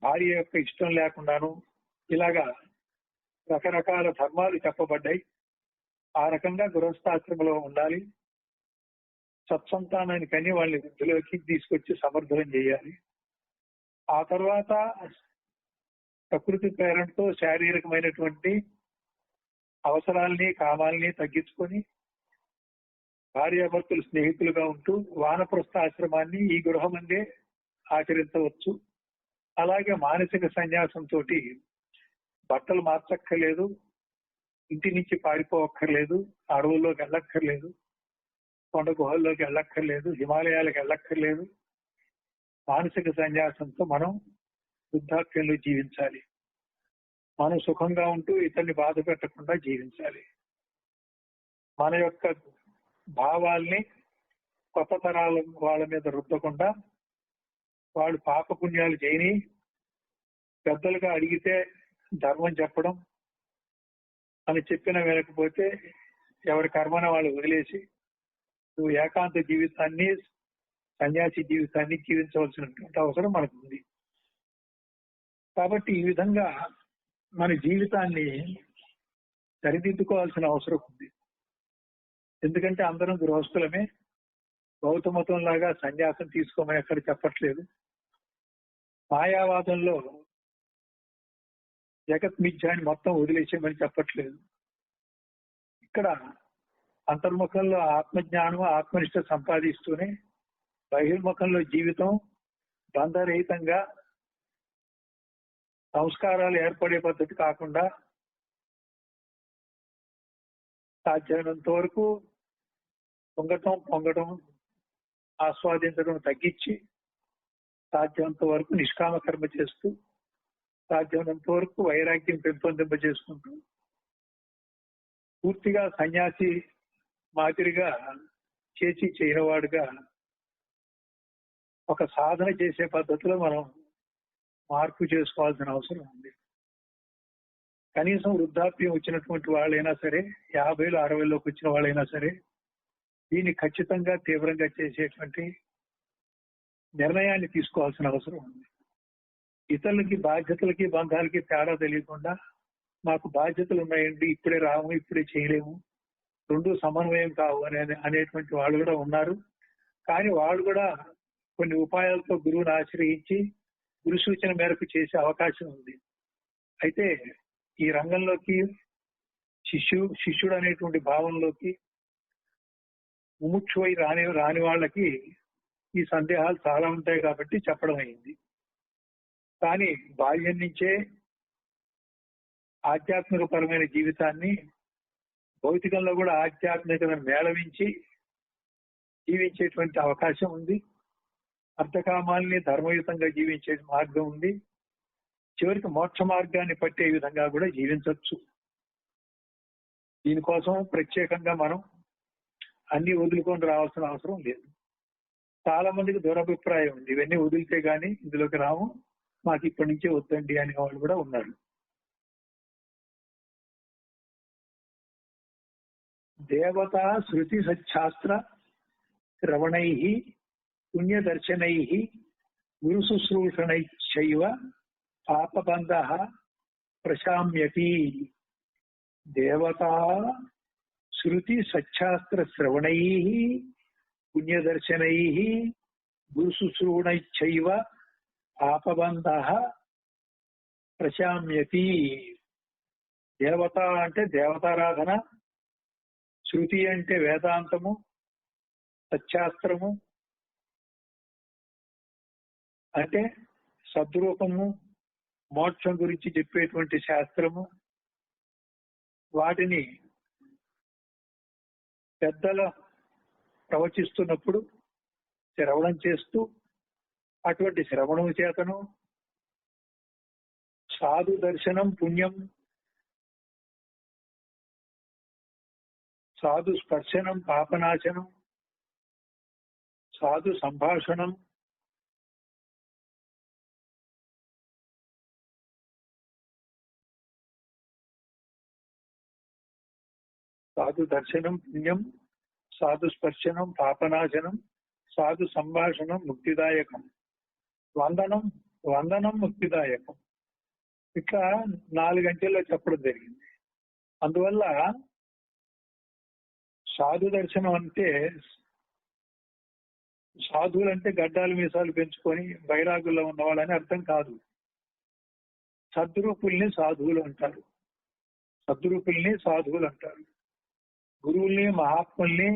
భార్య యొక్క ఇష్టం లేకుండాను ఇలాగా రకరకాల ధర్మాలు చెప్పబడ్డాయి. ఆ రకంగా గృహస్థాశ్రమంలో ఉండాలి. సత్సంతానాన్ని కని వాళ్ళని వృద్ధిలోకి తీసుకొచ్చి సమర్థనం చేయాలి. ఆ తర్వాత ప్రకృతి ప్రేరణతో శారీరకమైనటువంటి అవసరాల్ని కామాల్ని తగ్గించుకొని భార్యాభర్తలు స్నేహితులుగా ఉంటూ వానప్రస్థ ఆశ్రమాన్ని ఈ గృహం అందే ఆచరించవచ్చు. అలాగే మానసిక సన్యాసంతో బట్టలు మార్చక్కర్లేదు, ఇంటి నుంచి పారిపోవక్కర్లేదు, అడవుల్లోకి వెళ్ళక్కర్లేదు, కొండ గుహల్లోకి వెళ్ళక్కర్లేదు, హిమాలయాలకు వెళ్ళక్కర్లేదు. మానసిక సన్యాసంతో మనం వృద్ధాప్యంలో జీవించాలి. మనం సుఖంగా ఉంటూ ఇతన్ని బాధ పెట్టకుండా జీవించాలి. మన యొక్క భావాల్ని కొత్త తరాల వాళ్ళ మీద రుద్దకుండా వాళ్ళు పాపపుణ్యాలు చేయని పెద్దలుగా అడిగితే ధర్మం చెప్పడం, అని చెప్పిన వినకపోతే ఎవరి కర్మన వాళ్ళు వదిలేసి నువ్వు ఏకాంత జీవితాన్ని, సన్యాసి జీవితాన్ని జీవించవలసినటువంటి అవసరం మనకు ఉంది. కాబట్టి ఈ విధంగా మన జీవితాన్ని సరిదిద్దుకోవాల్సిన అవసరం ఉంది. ఎందుకంటే అందరం గృహస్థులమే. బౌద్ధ మతం లాగా సన్యాసం తీసుకోమని ఎక్కడ చెప్పట్లేదు. మాయావాదంలో జగత్ మిథ్యాన్ని మొత్తం వదిలేసేయమని చెప్పట్లేదు. ఇక్కడ అంతర్ముఖంలో ఆత్మజ్ఞానం ఆత్మనిష్ట సంపాదిస్తూనే బహిర్ముఖంలో జీవితం బంధరహితంగా సంస్కారాలు ఏర్పడే పద్ధతి కాకుండా సాధ్యమైనంత వరకు పొంగటం ఆస్వాదించడం తగ్గించి సాధ్యమైనంత వరకు నిష్కామ కర్మ చేస్తూ సాధ్యమైనంత వరకు వైరాగ్యం పెంపొందింపజేసుకుంటూ పూర్తిగా సన్యాసి మాదిరిగా చేసి చేయనివాడుగా ఒక సాధన చేసే పద్ధతిలో మనం మార్పు చేసుకోవాల్సిన అవసరం ఉంది. కనీసం వృద్ధాప్యం వచ్చినటువంటి వాళ్ళైనా సరే, 50లో 60లోకి వచ్చిన వాళ్ళైనా సరే, దీన్ని ఖచ్చితంగా తీవ్రంగా చేసేటువంటి నిర్ణయాన్ని తీసుకోవాల్సిన అవసరం ఉంది. ఇతరులకి బాధ్యతలకి బంధాలకి తేడా తెలియకుండా మాకు బాధ్యతలు ఉన్నాయండి, ఇప్పుడే రాము, ఇప్పుడే చేయలేము, రెండు సమన్వయం కావు అనేటువంటి వాళ్ళు కూడా ఉన్నారు. కానీ వాళ్ళు కూడా కొన్ని ఉపాయాలతో గురువుని ఆశ్రయించి గురు సూచన మేరకు చేసే అవకాశం ఉంది. అయితే ఈ రంగంలోకి శిష్యుడు అనేటువంటి భావంలోకి ముముక్షువై రాని వాళ్ళకి ఈ సందేహాలు చాలా ఉంటాయి కాబట్టి చెప్పడం అయింది. కానీ బాల్యం నుంచే ఆధ్యాత్మికపరమైన జీవితాన్ని భౌతికంలో కూడా ఆధ్యాత్మికతను మేళవించి జీవించేటువంటి అవకాశం ఉంది. అర్థకామాల్ని ధర్మయుతంగా జీవించే మార్గం ఉంది. చివరికి మోక్ష మార్గాన్ని పట్టే విధంగా కూడా జీవించవచ్చు. దీనికోసం ప్రత్యేకంగా మనం అన్ని వదులుకొని రావాల్సిన అవసరం లేదు. చాలా మందికి దురభిప్రాయం ఉంది, ఇవన్నీ వదిలితే గానీ ఇందులోకి రాము, మాకు ఇప్పటి నుంచే వద్దండి అనే వాళ్ళు కూడా ఉన్నారు. దేవతా శృతి సచ్ఛాస్త్ర శ్రవణై పుణ్యదర్శనై గురు శుశ్రూషణైశ్చైవ పాపబంధ ప్రశామ్యతి. దేవతా శృతి సచ్ఛాస్త్ర శ్రవణై పుణ్యదర్శనై గురు శుశ్రూషణైశ్చైవ పాపబంధ ప్రశామ్యతి. దేవత అంటే దేవతారాధన, శృతి అంటే వేదాంతము, సత్శాస్త్రము అంటే సద్రూపము, మోక్షం గురించి చెప్పేటువంటి శాస్త్రము. వాటిని పెద్దల ప్రవచిస్తున్నప్పుడు శ్రవణం చేస్తూ అటువంటి శ్రవణం చేతను సాధు దర్శనం పుణ్యం, సాధు స్పర్శనం పాపనాశనం, సాధు సంభాషణం, సాధు దర్శనం పుణ్యం, సాధు స్పర్శనం పాపనాశనం, సాధు సంభాషణం ముక్తిదాయకం, వందనం ముక్తిదాయకం. ఇట్లా 4 గంటల్లో చెప్పడం జరిగింది. అందువల్ల సాధు దర్శనం అంటే సాధువులంటే గడ్డాలు మీసాలు పెంచుకొని బైరాగుల్లో ఉన్నవాళ్ళని అర్థం కాదు. సద్రూపుల్ని సాధువులు అంటారు, సద్రూపుల్ని సాధువులు అంటారు. గురువుల్ని మహాత్ముల్ని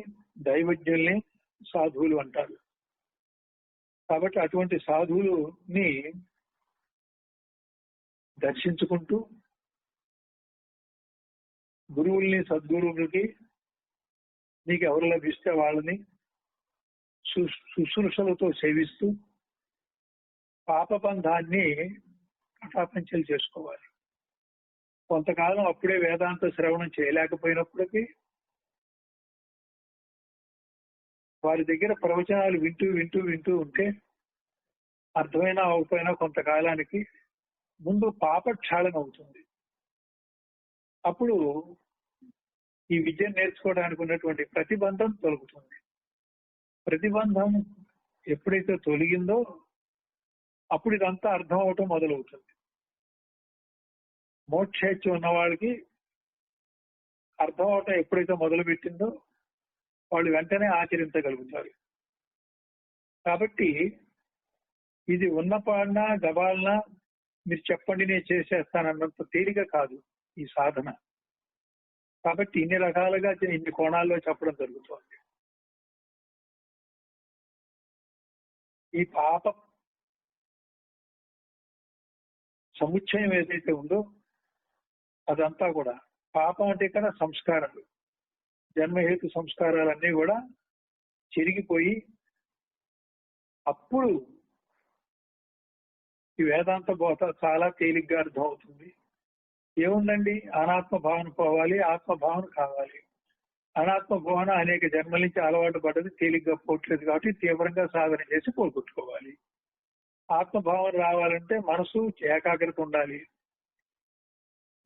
దైవజ్ఞుల్ని సాధువులు అంటారు. కాబట్టి అటువంటి సాధువులని దర్శించుకుంటూ గురువుల్ని సద్గురువులకి నీకు ఎవరు లభిస్తే వాళ్ళని శుశ్రూషలతో సేవిస్తూ పాపబంధాన్ని పటాపంచలు చేసుకోవాలి. కొంతకాలం అప్పుడే వేదాంత శ్రవణం చేయలేకపోయినప్పటికీ వారి దగ్గర ప్రవచనాలు వింటూ ఉంటే అర్థమైనా అవకపోయినా కొంతకాలానికి ముందు పాపక్షాళన అవుతుంది. అప్పుడు ఈ విద్యను నేర్చుకోవడానికి ఉన్నటువంటి ప్రతిబంధం తొలగుతుంది. ప్రతిబంధం ఎప్పుడైతే తొలగిందో అప్పుడు ఇదంతా అర్థం అవటం మొదలవుతుంది. మోక్షేచ్ఛ ఉన్న వాళ్ళకి అర్థం అవటం ఎప్పుడైతే మొదలు పెట్టిందో వాళ్ళు వెంటనే ఆచరించగలుగుతారు. కాబట్టి ఇది ఉన్నపాడినా గబాలనా మీరు చెప్పండి నేను చేసేస్తానన్నంత తేలిక కాదు ఈ సాధన. కాబట్టి ఇన్ని రకాలుగా ఇన్ని కోణాల్లో చెప్పడం జరుగుతుంది. ఈ పాప సముచ్చయం ఏదైతే ఉందో అదంతా కూడా పాపం అంటే ఇక్కడ సంస్కారాలు, జన్మహేతు సంస్కారాలన్నీ కూడా చెరిగిపోయి అప్పుడు ఈ వేదాంత బోధ చాలా తేలిగ్గా అర్థం అవుతుంది. ఏముందండి, అనాత్మ భావన పోవాలి, ఆత్మభావన కావాలి. అనాత్మ భావన అనేక జన్మల నుంచి అలవాటు పడ్డది, తేలిగ్గా పోవట్లేదు కాబట్టి తీవ్రంగా సాధన చేసి పోగొట్టుకోవాలి. ఆత్మభావన రావాలంటే మనసు ఏకాగ్రత ఉండాలి,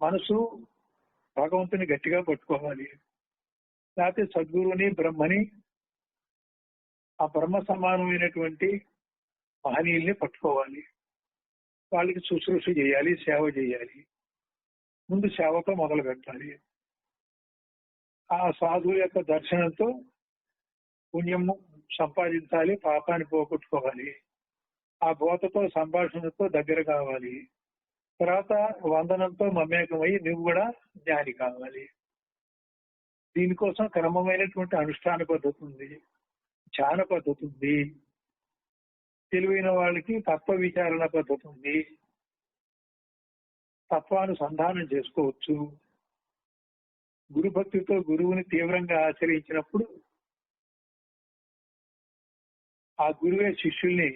మనసు భగవంతుని గట్టిగా పట్టుకోవాలి, లేకపోతే సద్గురువుని బ్రహ్మని ఆ బ్రహ్మ సమానమైనటువంటి మహనీయుల్ని పట్టుకోవాలి. వాళ్ళకి శుశ్రూష చేయాలి, సేవ చేయాలి. ముందు సేవతో మొదలు పెట్టాలి. ఆ సాధువు యొక్క దర్శనంతో పుణ్యము సంపాదించాలి, పాపాన్ని పోగొట్టుకోవాలి. ఆ బోధతో సంభాషణతో దగ్గర కావాలి. తర్వాత వందనంతో మమేకమై నువ్వు కూడా జ్ఞాని కావాలి. దీనికోసం క్రమమైనటువంటి అనుష్ఠాన పద్ధతి ఉంది, ధ్యాన పద్ధతి ఉంది, తెలివైన వాళ్ళకి తత్వ విచారణ పద్ధతి ఉంది, తత్వానుసంధానం చేసుకోవచ్చు. గురుభక్తితో గురువుని తీవ్రంగా ఆచరించినప్పుడు ఆ గురువే శిష్యుల్ని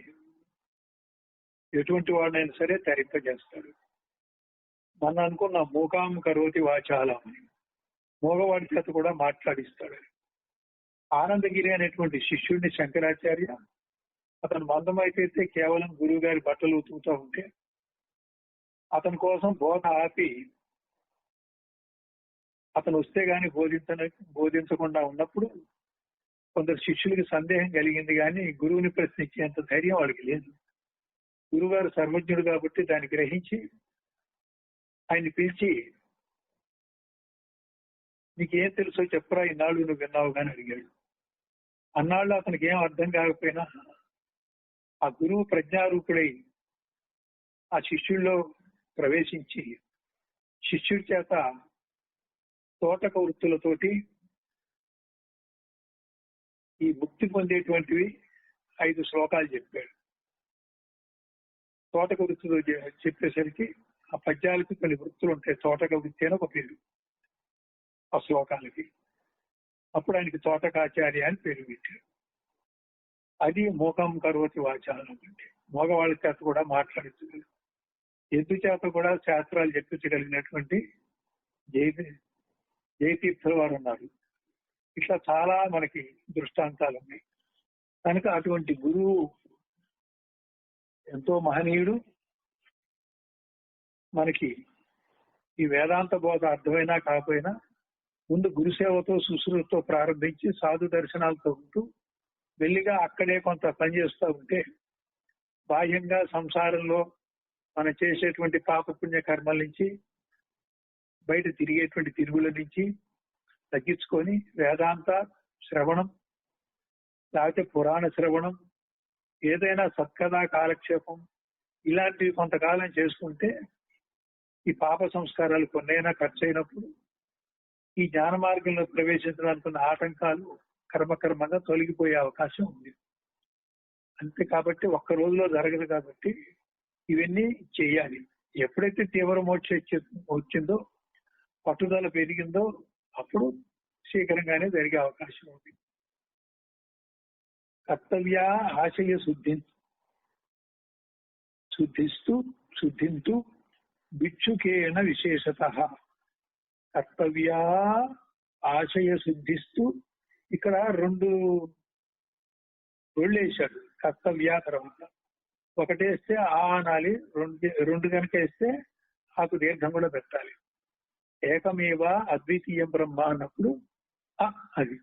ఎటువంటి వాడినైనా సరే తరింపజేస్తాడు. మన అనుకున్న మూకాం కరోతి వాచాలం అని, మూగవాడి చేత కూడా మాట్లాడిస్తాడు. ఆనందగిరి అనేటువంటి శిష్యుడిని శంకరాచార్య అతను మందమైతే కేవలం గురువు గారి బట్టలు ఉతుకుతూ ఉంటే అతని కోసం బోధ ఆపి అతను వస్తే గాని బోధించకుండా ఉన్నప్పుడు కొందరు శిష్యులకి సందేహం కలిగింది, కానీ గురువుని ప్రశ్నించేంత ధైర్యం వాడికి లేదు. గురువుగారు సర్వజ్ఞుడు కాబట్టి దాన్ని గ్రహించి ఆయన్ని పిలిచి, నీకేం తెలుసో చెప్పరా, ఇన్నాళ్ళు నువ్వు విన్నావు కానీ అడిగాడు. అన్నాళ్ళు అతనికి ఏం అర్థం కాకపోయినా ఆ గురువు ప్రజ్ఞారూపుడై ఆ శిష్యుల్లో ప్రవేశించి శిష్యుడి చేత తోటక వృత్తులతోటి ఈ ముక్తి పొందేటువంటివి 5 శ్లోకాలు చెప్పాడు. తోటక వృత్తులు చెప్పేసరికి ఆ పద్యాలకి కొన్ని వృత్తులు ఉంటాయి. తోటక వృత్తి అని ఒక పేరు ఆ శ్లోకాలకి. అప్పుడు ఆయనకి తోటకాచార్య అని పేరు పెట్టారు. అది మూకం కరోతి వాచాలం అంటే మగవాళ్ళ చేత కూడా మాట్లాడించగలరు, ఎద్దు చేత కూడా శాస్త్రాలు చెప్పించగలిగినటువంటి జయతీర్థుల వారు ఉన్నారు. ఇట్లా చాలా మనకి దృష్టాంతాలు ఉన్నాయి. కనుక అటువంటి గురువు ఎంతో మహనీయుడు. మనకి ఈ వేదాంత బోధ అర్థమైనా కాకపోయినా ముందు గురుసేవతో శుశ్రూషతో ప్రారంభించి సాధు దర్శనాలతో ఉంటూ వెళ్ళిగా అక్కడే కొంత పనిచేస్తూ ఉంటే బాహ్యంగా సంసారంలో మనం చేసేటువంటి పాపపుణ్య కర్మల నుంచి బయట తిరిగేటువంటి తిరుగుల నుంచి తగ్గించుకొని వేదాంత శ్రవణం లేకపోతే పురాణ శ్రవణం, ఏదైనా సత్కథా కాలక్షేపం ఇలాంటివి కొంతకాలం చేసుకుంటే ఈ పాప సంస్కారాలు కొన్నైనా ఖర్చు అయినప్పుడు ఈ జ్ఞాన మార్గంలో ప్రవేశించడానికి ఉన్న ఆటంకాలు కర్మకర్మంగా తొలగిపోయే అవకాశం ఉంది. అంతే కాబట్టి ఒక్క రోజులో జరగదు కాబట్టి ఇవన్నీ చేయాలి. ఎప్పుడైతే తీవ్ర మోక్ష వచ్చిందో, పట్టుదల పెరిగిందో అప్పుడు శీఘ్రంగానే జరిగే అవకాశం ఉంది. కర్తవ్య ఆశయ శుద్ధింతు భిక్షుకేన విశేషత. కర్తవ్య ఆశయ శుద్ధిస్తూ ఇక్కడ 2 వేసాడు. కర్తవ్య తర్వాత ఒకటేస్తే ఆ అనాలి, 2 కనుక వేస్తే ఆకు దీర్ఘం కూడా పెట్టాలి. ఏకమేవ అద్వితీయం బ్రహ్మ అన్నప్పుడు అది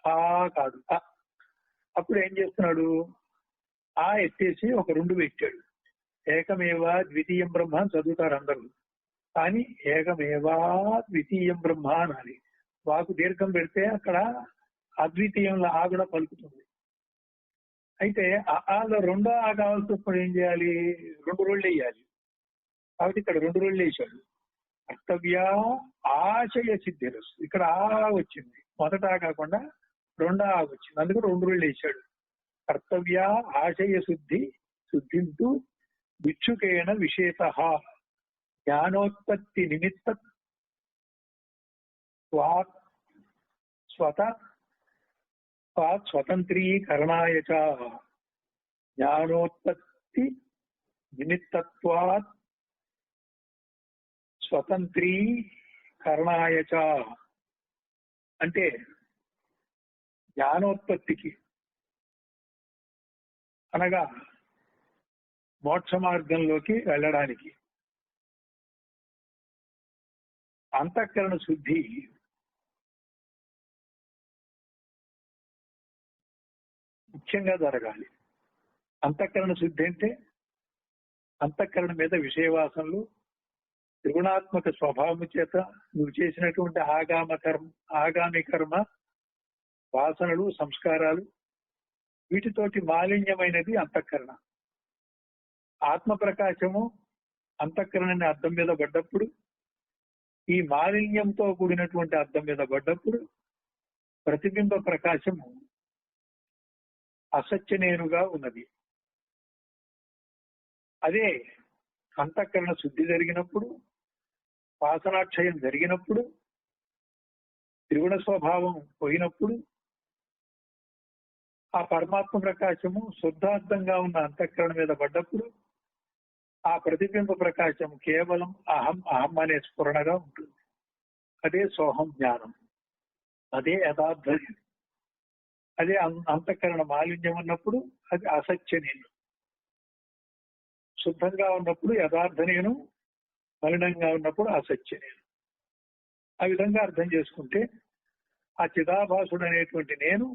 ఆ కాదు అప్పుడు ఏం చేస్తున్నాడు, ఆ ఎత్తేసి ఒక 2 పెట్టాడు. ఏకమేవ ద్వితీయం బ్రహ్మ అని చదువుతారు అందరూ, కానీ ఏకమేవా ద్వితీయం బ్రహ్మ అనాలి. వాకు దీర్ఘం పెడితే అక్కడ అద్వితీయంలో ఆ కూడా పలుకుతుంది. అయితే ఆలో 2వ ఆ కావాల్సినప్పుడు ఏం చేయాలి, 2 రోళ్ళు వేయాలి. కాబట్టి ఇక్కడ 2 రోళ్ళు వేసాడు. కర్తవ్య ఆశయ సిద్ధిరస్తు. ఇక్కడ ఆ వచ్చింది, మొదట కాకుండా రెండో ఆ వచ్చింది, అందుకు రెండు రోజులు వేసాడు. కర్తవ్య ఆశయ శుద్ధింతు భిక్షుకేణ విశేష జ్ఞానోత్పత్తి నిమిత్త స్వతంత్రీకరణాయ చ జ్ఞానోత్పత్తి నిమిత్తత్వాత్ స్వతంత్రీకరణాయ చ అంటే జ్ఞానోత్పత్తికి అనగా మోక్ష మార్గంలోకి వెళ్ళడానికి అంతఃకరణ శుద్ధి ముఖ్యంగా జరగాలి. అంతఃకరణ శుద్ధి అంటే అంతఃకరణ మీద విషయవాసనలు త్రిగుణాత్మక స్వభావం చేత నువ్వు చేసినటువంటి ఆగామి కర్మ వాసనలు సంస్కారాలు వీటితోటి మాలిన్యమైనది అంతఃకరణ. ఆత్మ ప్రకాశము అంతఃకరణని అద్దం మీద పడ్డప్పుడు, ఈ మాలిన్యంతో కూడినటువంటి అద్దం మీద పడ్డప్పుడు ప్రతిబింబ ప్రకాశము అసత్యనేనుగా ఉన్నది. అదే అంతఃకరణ శుద్ధి జరిగినప్పుడు, వాసనాక్షయం జరిగినప్పుడు, త్రిగుణ స్వభావం పోయినప్పుడు ఆ పరమాత్మ ప్రకాశము శుద్ధార్థంగా ఉన్న అంతఃకరణ మీద పడ్డప్పుడు ఆ ప్రతిబింబ ప్రకాశం కేవలం అహం అహం అనే స్ఫురణగా ఉంటుంది. అదే సోహం జ్ఞానం, అదే యథార్థ. అదే అంతఃకరణ మాలిన్యం ఉన్నప్పుడు అది అసత్య నేను, శుద్ధంగా ఉన్నప్పుడు యథార్థ నేను, మలినంగా ఉన్నప్పుడు అసత్య నేను. ఆ విధంగా అర్థం చేసుకుంటే ఆ చిదాభాసుడు అనేటువంటి నేను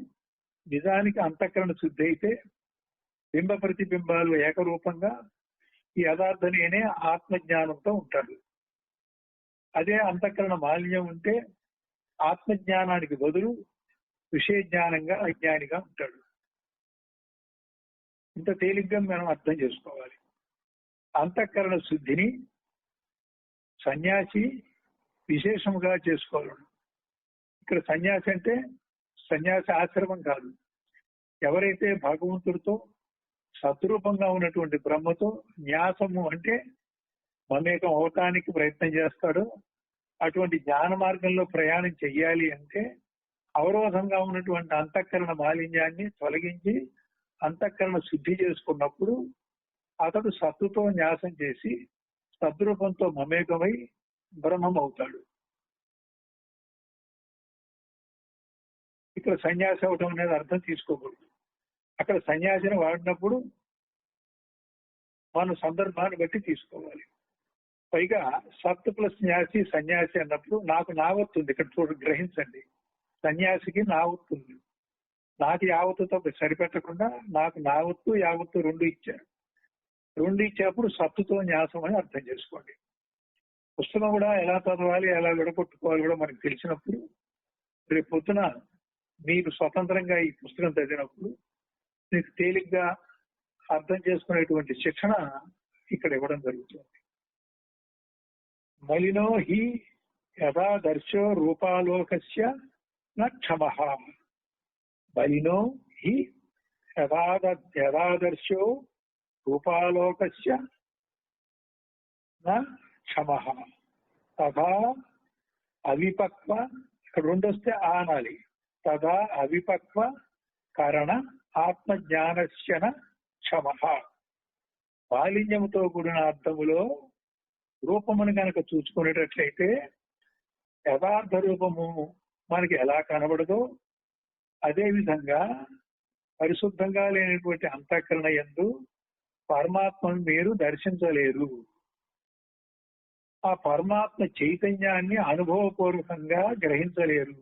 నిజానికి అంతఃకరణ శుద్ధి అయితే బింబ ప్రతిబింబాలు ఏకరూపంగా ఈ యథార్థ నేనే ఆత్మజ్ఞానంతో ఉంటాడు. అదే అంతఃకరణ మాలిన్యం ఉంటే ఆత్మజ్ఞానానికి బదులు విషయ జ్ఞానంగా అజ్ఞానిగా ఉంటాడు. ఇంత తేలిగ్గా మనం అర్థం చేసుకోవాలి. అంతఃకరణ శుద్ధిని సన్యాసి విశేషముగా చేసుకోవాలి. ఇక్కడ సన్యాసి అంటే సన్యాసి ఆశ్రమం కాదు. ఎవరైతే భగవంతుడితో సద్రూపంగా ఉన్నటువంటి బ్రహ్మతో న్యాసము అంటే మమేకం అవటానికి ప్రయత్నం చేస్తాడో అటువంటి జ్ఞాన మార్గంలో ప్రయాణం చెయ్యాలి అంటే అవరోధంగా ఉన్నటువంటి అంతఃకరణ మాలిన్యాన్ని తొలగించి అంతఃకరణ శుద్ధి చేసుకున్నప్పుడు అతడు సత్తుతో న్యాసం చేసి సద్రూపంతో మమేకమై బ్రహ్మం అవుతాడు. ఇక్కడ సన్యాసి అవటం అనేది అర్థం తీసుకోకూడదు. అక్కడ సన్యాసిని వాడినప్పుడు మన సందర్భాన్ని బట్టి తీసుకోవాలి. పైగా సత్ ప్లస్ న్యాసి సన్యాసి అన్నప్పుడు నాకు నావత్తుంది. ఇక్కడ గ్రహించండి, సన్యాసికి నావత్తుంది. నాకు యావత్తుతో సరిపెట్టకుండా నాకు నావత్తు యావత్తు రెండు ఇచ్చారు. రెండు ఇచ్చేప్పుడు సత్తుతో న్యాసం అని అర్థం చేసుకోండి. పుస్తకం కూడా ఎలా చదవాలి ఎలా విడగొట్టుకోవాలి కూడా మనకు తెలిసినప్పుడు రేపు పొద్దున మీరు స్వతంత్రంగా ఈ పుస్తకం చదివినప్పుడు మీకు తేలిగ్గా అర్థం చేసుకునేటువంటి శిక్షణ ఇక్కడ ఇవ్వడం జరుగుతుంది. మలినో హి యథాదర్శో రూపాలోకస్య న క్షమః. మలినో హి యథాదర్శో రూపాలోకస్య న క్షమః తథా అవిపక్వ, ఇక్కడ రెండు వస్తే ఆనాలి, తథా అవిపక్వ కరణ ఆత్మజ్ఞానస్యన క్షమః. మాలిన్యముతో కూడిన అర్థములో రూపమును కనుక చూసుకునేటట్లయితే యథార్థ రూపము మనకి ఎలా కనబడదో అదే విధంగా పరిశుద్ధంగా లేనటువంటి అంతఃకరణ యందు పరమాత్మను మీరు దర్శించలేరు. ఆ పరమాత్మ చైతన్యాన్ని అనుభవపూర్వకంగా గ్రహించలేరు.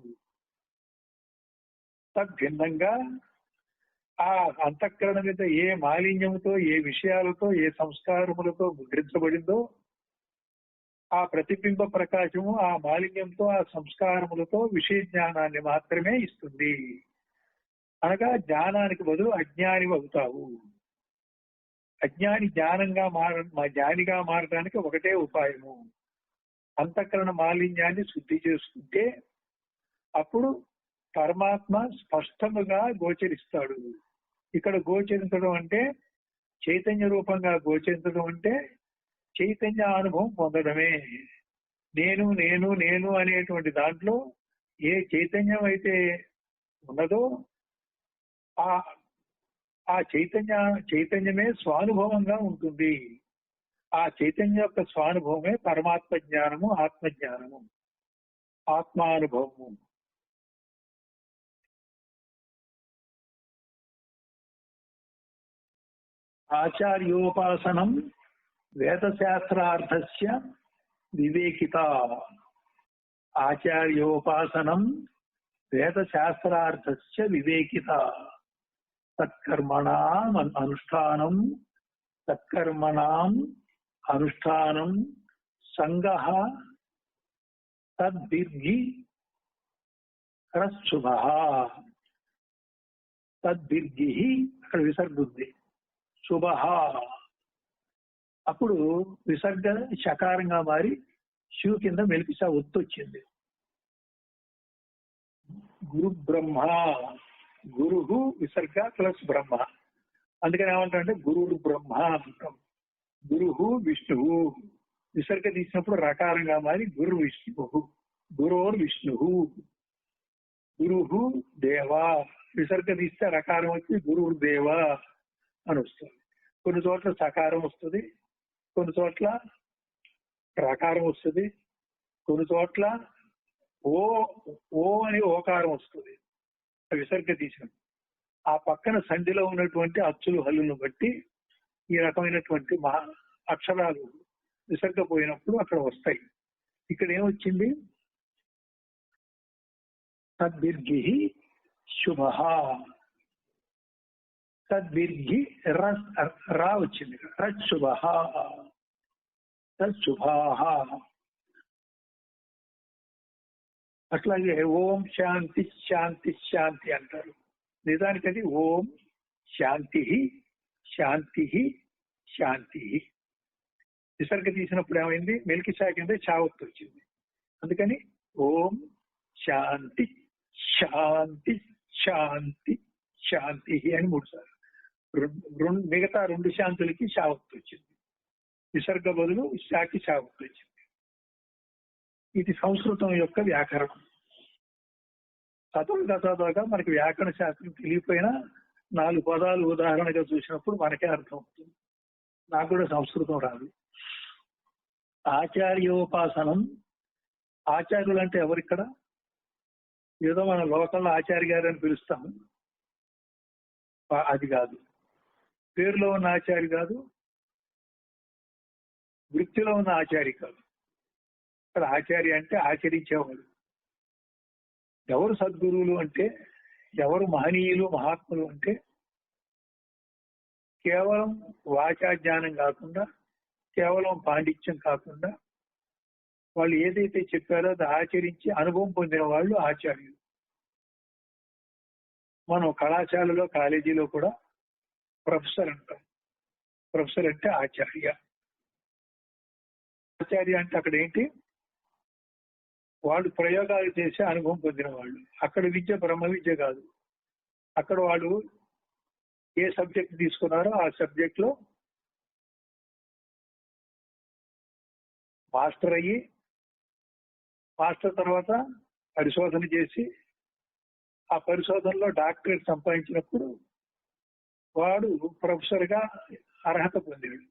తద్భిన్నంగా ఆ అంతఃకరణ మీద ఏ మాలిన్యముతో, ఏ విషయాలతో, ఏ సంస్కారములతో ముద్రించబడిందో ఆ ప్రతిబింబ ప్రకాశము ఆ మాలిన్యంతో, ఆ సంస్కారములతో విషయ జ్ఞానాన్ని మాత్రమే ఇస్తుంది. అనగా జ్ఞానానికి బదులు అజ్ఞాని అవుతావు. అజ్ఞాని జ్ఞానిగా మారడానికి ఒకటే ఉపాయము, అంతఃకరణ మాలిన్యాన్ని శుద్ధి చేసుకుంటే అప్పుడు పరమాత్మ స్పష్టముగా గోచరిస్తాడు. ఇక్కడ గోచరించడం అంటే చైతన్య రూపంగా గోచరించడం అంటే చైతన్య అనుభవం పొందడమే. నేను నేను నేను అనేటువంటి దాంట్లో ఏ చైతన్యం అయితే ఉన్నదో ఆ ఆ చైతన్యమే స్వానుభవంగా ఉంటుంది. ఆ చైతన్య యొక్క స్వానుభవమే పరమాత్మ జ్ఞానము, ఆత్మజ్ఞానము, ఆత్మానుభవము. ఆచార్యోపాసనం వేదశాస్త్రార్థస్య వివేకిత. ఆచార్యోపాసనం వేదశాస్త్రార్థస్య వివేకిత. తత్కర్మణాం అనుష్ఠానం సంగః తద్భిర్గి రశుభః. తద్భిర్గి అక్కడ విసర్గ ఉంది, శుభః. అప్పుడు విసర్గ శకారంగా మారి శివ కింద మెలిపిసా ఒత్తు వచ్చింది. గురు బ్రహ్మ, గురు విసర్గ ప్లస్ బ్రహ్మ. అందుకని ఏమంటారంటే గురుడు బ్రహ్మ అంటాం. గురు విష్ణువు విసర్గ తీసినప్పుడు రకారంగా మారి గురు విష్ణువు, గురోర్ విష్ణువు. గురు దేవా విసర్గ తీస్తే రకారం వచ్చి గురువు దేవ అని వస్తుంది. కొన్ని చోట్ల సకారం వస్తుంది, కొన్ని చోట్ల రకారం వస్తుంది, కొన్ని చోట్ల ఓ ఓ అని ఓకారం వస్తుంది విసర్గ తీసినప్పుడు. ఆ పక్కన సంధిలో ఉన్నటువంటి అచ్చులు హల్లులను బట్టి ఈ రకమైనటువంటి అక్షరాలు విసర్గ పోయినప్పుడు అక్కడ వస్తాయి. ఇక్కడ ఏమొచ్చింది? తద్భిర్గి శుభః. తద్భిర్గి రా వచ్చింది, రశుభః, తశుభాః. అట్లాగే ఓం శాంతి శాంతి శాంతి అంటారు. నిజానికి అది ఓం శాంతి శాంతి శాంతి. విసర్గ తీసినప్పుడు ఏమైంది? మెలికి సాగిందే చావత్తు వచ్చింది. అందుకని ఓం శాంతి శాంతి శాంతి శాంతి అని 3 సార్లు. మిగతా 2 శాంతులకి చావత్తు వచ్చింది. విసర్గ బదులు శాకి చావత్తు వచ్చింది. ఇది సంస్కృతం యొక్క వ్యాకరణం. చదవగా మనకి వ్యాకరణ శాస్త్రం తెలియపోయినా 4 పదాలు ఉదాహరణగా చూసినప్పుడు మనకే అర్థం అవుతుంది. నాకు కూడా సంస్కృతం రాదు. ఆచార్యోపాసనం. ఆచార్యులు అంటే ఎవరిక్కడ? ఏదో మన లోకల్లో ఆచార్య గారు అని పిలుస్తాము, అది కాదు. పేరులో ఉన్న ఆచార్య కాదు, వృత్తిలో ఉన్న ఆచార్య కాదు. ఇక్కడ ఆచార్య అంటే ఆచరించేవాడు. ఎవరు సద్గురువులు అంటే, ఎవరు మహనీయులు మహాత్ములు అంటే కేవలం వాచా జ్ఞానం కాకుండా, కేవలం పాండిత్యం కాకుండా వాళ్ళు ఏదైతే చెప్పారో అది ఆచరించి అనుభవం పొందిన వాళ్ళు ఆచార్యులు. మనం కళాశాలలో కాలేజీలో కూడా ప్రొఫెసర్ అంటాం. ప్రొఫెసర్ అంటే ఆచార్య. ఆచార్య అంటే అక్కడ ఏంటి? వాళ్ళు ప్రయోగాలు చేసే అనుభవం పొందిన వాళ్ళు. అక్కడ విద్య బ్రహ్మ విద్య కాదు. అక్కడ వాళ్ళు ఏ సబ్జెక్ట్ తీసుకున్నారో ఆ సబ్జెక్ట్ లో మాస్టర్ అయ్యి, మాస్టర్ తర్వాత పరిశోధన చేసి, ఆ పరిశోధనలో డాక్టరేట్ సంపాదించినప్పుడు వాడు ప్రొఫెసర్ గా అర్హత పొందాడు.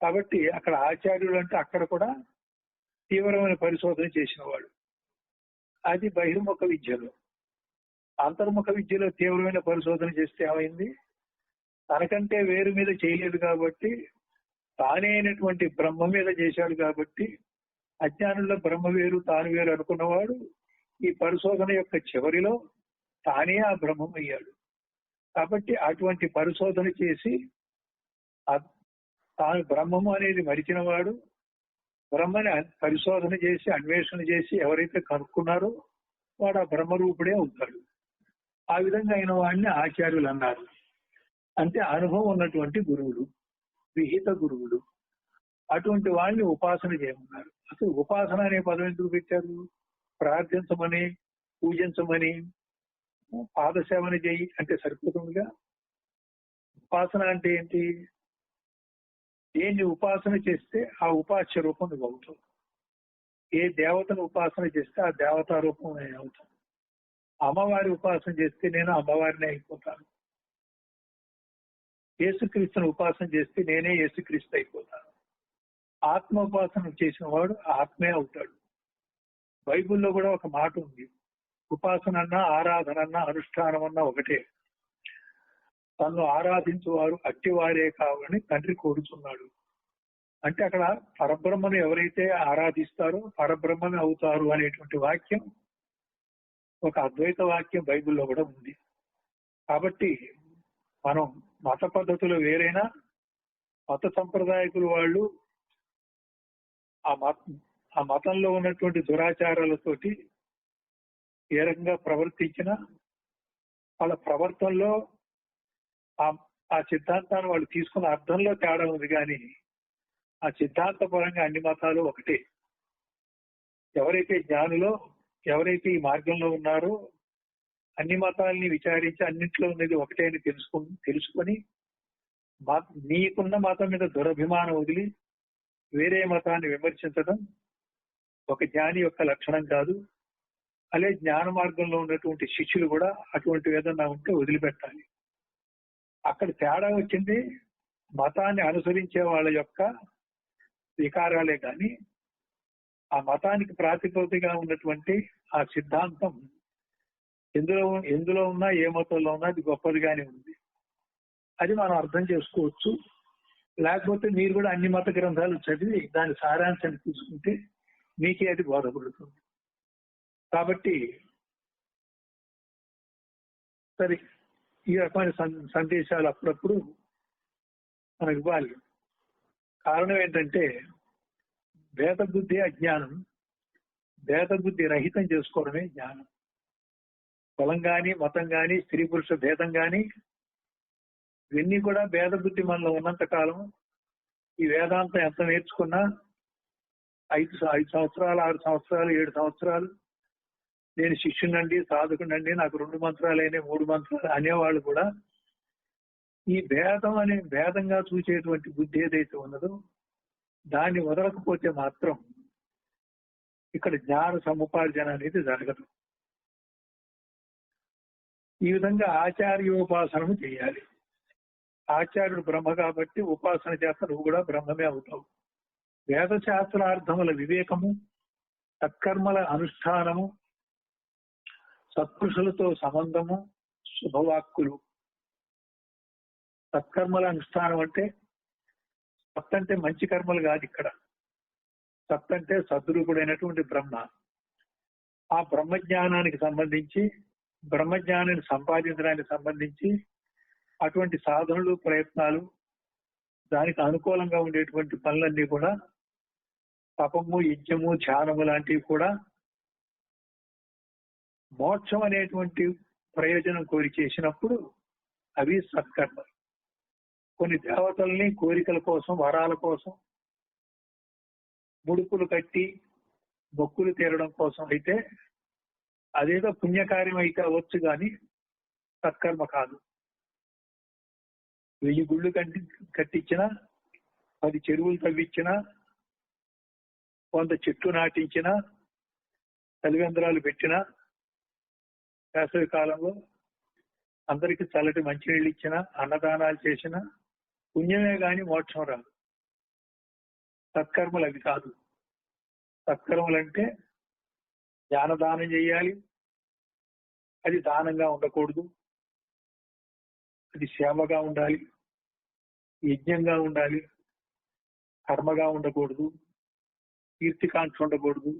కాబట్టి అక్కడ ఆచార్యుడు అంటే అక్కడ కూడా తీవ్రమైన పరిశోధన చేసిన వాడు. అది బహిర్ముఖ విద్యలో. అంతర్ముఖ విద్యలో తీవ్రమైన పరిశోధన చేస్తే ఏమైంది? తనకంటే వేరు మీద చేయలేదు కాబట్టి, తానే అయినటువంటి బ్రహ్మ మీద చేశాడు కాబట్టి, అజ్ఞానంలో బ్రహ్మ వేరు తాను వేరు అనుకున్నవాడు ఈ పరిశోధన యొక్క చివరిలో తానే ఆ బ్రహ్మం అయ్యాడు. కాబట్టి అటువంటి పరిశోధన చేసి తాను బ్రహ్మము అనేది మరిచిన వాడు, బ్రహ్మని పరిశోధన చేసి అన్వేషణ చేసి ఎవరైతే కనుక్కున్నారో వాడు ఆ బ్రహ్మరూపుడే అవుతాడు. ఆ విధంగా అయిన వాడిని ఆచార్యులు అన్నారు. అంటే అనుభవం ఉన్నటువంటి గురువులు, విహిత గురువులు. అటువంటి వాళ్ళని ఉపాసన చేయమన్నారు. అసలు ఉపాసన అనే పదం ఎందుకు పెట్టారు? ప్రార్థించమని, పూజించమని, పాదసేవన చేయి అంటే సరిపోతుందిగా. ఉపాసన అంటే ఏంటి? దేన్ని ఉపాసన చేస్తే ఆ ఉపాస్య రూపం నువ్వు అవుతావు. ఏ దేవతను ఉపాసన చేస్తే ఆ దేవతా రూపం నేను అవుతాను. అమ్మవారి ఉపాసన చేస్తే నేను అమ్మవారిని అయిపోతాను. యేసుక్రీస్తుని ఉపాసన చేస్తే నేనే యేసుక్రీస్తు అయిపోతాను. ఆత్మోపాసన చేసిన వాడు ఆత్మే అవుతాడు. బైబిల్లో కూడా ఒక మాట ఉంది, ఉపాసన అన్నా ఆరాధన అన్నా అనుష్ఠానం అన్నా ఒకటే. తన్ను ఆరాధించువారు అట్టివారే కావాలని తండ్రి కోరుచున్నాడు. అంటే అక్కడ పరబ్రహ్మను ఎవరైతే ఆరాధిస్తారో పరబ్రహ్మను అవుతారు అనేటువంటి వాక్యం, ఒక అద్వైత వాక్యం బైబిల్లో కూడా ఉంది. కాబట్టి మనం మత పద్ధతులు వేరైనా మత సంప్రదాయకులు వాళ్ళు ఆ మతంలో ఉన్నటువంటి దురాచారాలతోటి ఏ రకంగా ప్రవర్తించినా వాళ్ళ ప్రవర్తనలో ఆ సిద్ధాంతాన్ని వాళ్ళు తీసుకున్న అర్థంలో తేడా ఉంది. కానీ ఆ సిద్ధాంత పరంగా అన్ని మతాలు ఒకటే. ఎవరైతే జ్ఞానులో, ఎవరైతే ఈ మార్గంలో ఉన్నారో అన్ని మతాలని విచారించి అన్నింటిలో ఉన్నది ఒకటే అని తెలుసుకొని నీకున్న మతం మీద దురభిమానం వదిలి వేరే మతాన్ని విమర్శించడం ఒక జ్ఞాని యొక్క లక్షణం కాదు. అలాగే జ్ఞాన మార్గంలో ఉన్నటువంటి శిష్యులు కూడా అటువంటి ఏదన్నా ఉంటే వదిలిపెట్టాలి. అక్కడ తేడా వచ్చింది మతాన్ని అనుసరించే వాళ్ళ యొక్క వికారాలే కానీ ఆ మతానికి ప్రాతిపదికగా ఉన్నటువంటి ఆ సిద్ధాంతం ఎందులో ఉన్నా ఏ మతంలో ఉన్నా అది గొప్పదిగానే ఉంది. అది మనం అర్థం చేసుకోవచ్చు. లేకపోతే మీరు కూడా అన్ని మత గ్రంథాలు చదివి దాని సారాంశాన్ని తీసుకుంటే మీకే అది బోధపడుతుంది. కాబట్టి సరే, ఈ రకమైన సందేశాలు అప్పుడప్పుడు మనకు ఇవ్వాలి. కారణం ఏంటంటే భేద బుద్ధి అజ్ఞానం, భేద బుద్ధి రహితం చేసుకోవడమే జ్ఞానం. కులం కానీ, మతం కానీ, స్త్రీ పురుష భేదం కానీ ఇవన్నీ కూడా భేద బుద్ధి మనలో ఉన్నంత కాలం ఈ వేదాంతం ఎంత నేర్చుకున్నా 5 సంవత్సరాలు, 6 సంవత్సరాలు, 7 సంవత్సరాలు నేను శిష్యునండి, సాధకునండి, నాకు 2 మంత్రాలు అయినా 3 మంత్రాలు అనేవాళ్ళు కూడా ఈ భేదంగా చూసేటువంటి బుద్ధి ఏదైతే ఉన్నదో దాన్ని వదలకపోతే మాత్రం ఇక్కడ జ్ఞాన సముపార్జన అనేది జరగదు. ఈ విధంగా ఆచార్యోపాసనము చేయాలి. ఆచార్యుడు బ్రహ్మ కాబట్టి ఉపాసన చేత నువ్వు కూడా బ్రహ్మమే అవుతావు. వేదశాస్త్రార్థముల వివేకము, సత్కర్మల అనుష్ఠానము, సత్పురుషులతో సంబంధము, శుభవాక్కులు. సత్కర్మల అనుష్ఠానం అంటే సత్ అంటే మంచి కర్మలు కాదు. ఇక్కడ సత్ అంటే సద్రూపుడైనటువంటి బ్రహ్మ. ఆ బ్రహ్మజ్ఞానానికి సంబంధించి, బ్రహ్మజ్ఞానాన్ని సంపాదించడానికి సంబంధించి అటువంటి సాధనలు, ప్రయత్నాలు, దానికి అనుకూలంగా ఉండేటువంటి పనులన్నీ కూడా తపము, యజ్ఞము, ధ్యానము లాంటివి కూడా మోక్షం అనేటువంటి ప్రయోజనం కోరి చేసినప్పుడు అవి సత్కర్మలు. కొన్ని దేవతల్ని కోరికల కోసం, వరాల కోసం, ముడుపులు కట్టి మొక్కులు తీరడం కోసం అయితే అదేదో పుణ్యకార్యం అయితే అవ్వచ్చు, కానీ సత్కర్మ కాదు. 1000 గుళ్ళు కట్టించినా, 10 చెరువులు తవ్వించినా, 100 చెట్లు నాటించినా, తల్లిదండ్రాలు పెట్టినా, వేసవి కాలంలో అందరికీ చల్లటి మంచినీళ్ళు ఇచ్చినా, అన్నదానాలు చేసినా పుణ్యమే గాని మోక్షం రాదు. సత్కర్మలు అవి కాదు. సత్కర్మలంటే జ్ఞానదానం చేయాలి. అది దానంగా ఉండకూడదు, అది సేవగా ఉండాలి, యజ్ఞంగా ఉండాలి, కర్మగా ఉండకూడదు, కీర్తికాంక్ష ఉండకూడదు,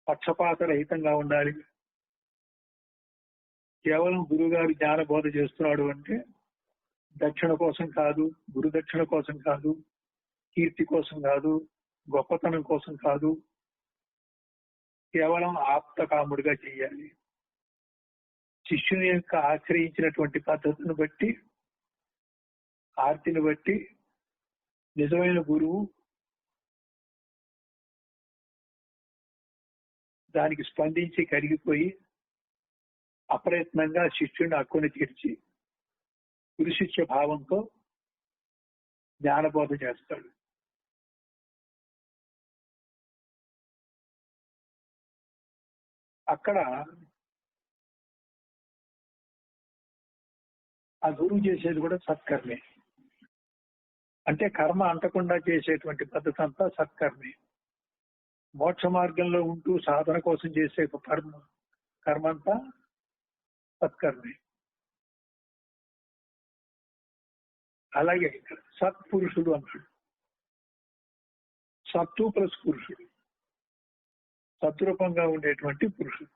పక్షపాత రహితంగా ఉండాలి. కేవలం గురువుగారు జ్ఞాన బోధ చేస్తున్నాడు అంటే దక్షిణ కోసం కాదు, గురు దక్షిణ కోసం కాదు, కీర్తి కోసం కాదు, గొప్పతనం కోసం కాదు, కేవలం ఆప్త కాముడిగా చేయాలి. శిష్యుని యొక్క ఆశ్రయించినటువంటి పద్ధతిని బట్టి, ఆర్తిని బట్టి నిజమైన గురువు దానికి స్పందించి కరిగిపోయి అప్రయత్నంగా శిష్యుడిని హక్కుని తీర్చి గురు శిష్య భావంతో జ్ఞానబోధ చేస్తాడు. అక్కడ ఆ గురువు చేసేది కూడా సత్కర్మే. అంటే కర్మ అంటకుండా చేసేటువంటి పద్ధతి అంతా సత్కర్మే. మోక్ష మార్గంలో ఉంటూ సాధన కోసం చేసే కర్మ అంతా సత్కర్మే. అలాగే ఇక్కడ సత్పురుషుడు అన్నాడు. సత్తు ప్లస్ పురుషుడు, సద్రూపంగా ఉండేటువంటి పురుషుడు.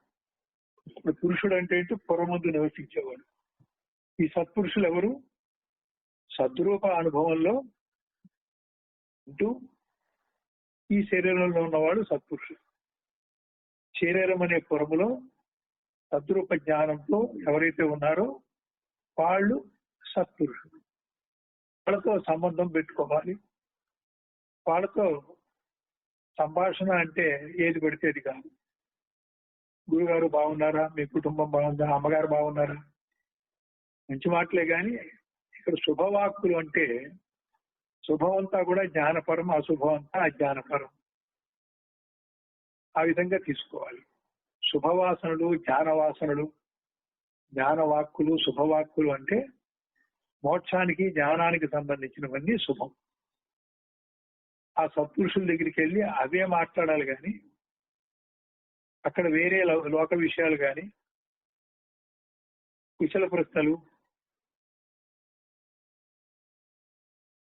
ఇప్పుడు పురుషుడు అంటే ఏంటి? పొరముందు నివసించేవాడు. ఈ సత్పురుషులు ఎవరు? సద్రూప అనుభవంలో ఉంటూ ఈ శరీరంలో ఉన్నవాడు సత్పురుషుడు. శరీరం అనే పొరములో సద్రూప జ్ఞానంతో ఎవరైతే ఉన్నారో వాళ్ళు సత్పురుషుడు. వాళ్ళతో సంబంధం పెట్టుకోవాలి. వాళ్ళతో సంభాషణ అంటే ఏది పడితే అది కాదు. గురుగారు బాగున్నారా, మీ కుటుంబం బాగుందా, అమ్మగారు బాగున్నారా, మంచి మాటలే కానీ ఇక్కడ శుభవాక్కులు అంటే శుభం అంతా కూడా జ్ఞానపరం, అశుభం అంతా అజ్ఞానపరం. ఆ విధంగా తీసుకోవాలి. శుభవాసనలు, జ్ఞానవాసనలు, జ్ఞానవాక్కులు, శుభవాక్కులు అంటే మోక్షానికి జ్ఞానానికి సంబంధించినవన్నీ శుభం. ఆ సత్పురుషుల దగ్గరికి వెళ్ళి అవే మాట్లాడాలి కానీ అక్కడ వేరే లోక విషయాలు కానీ కుశల ప్రశ్నలు,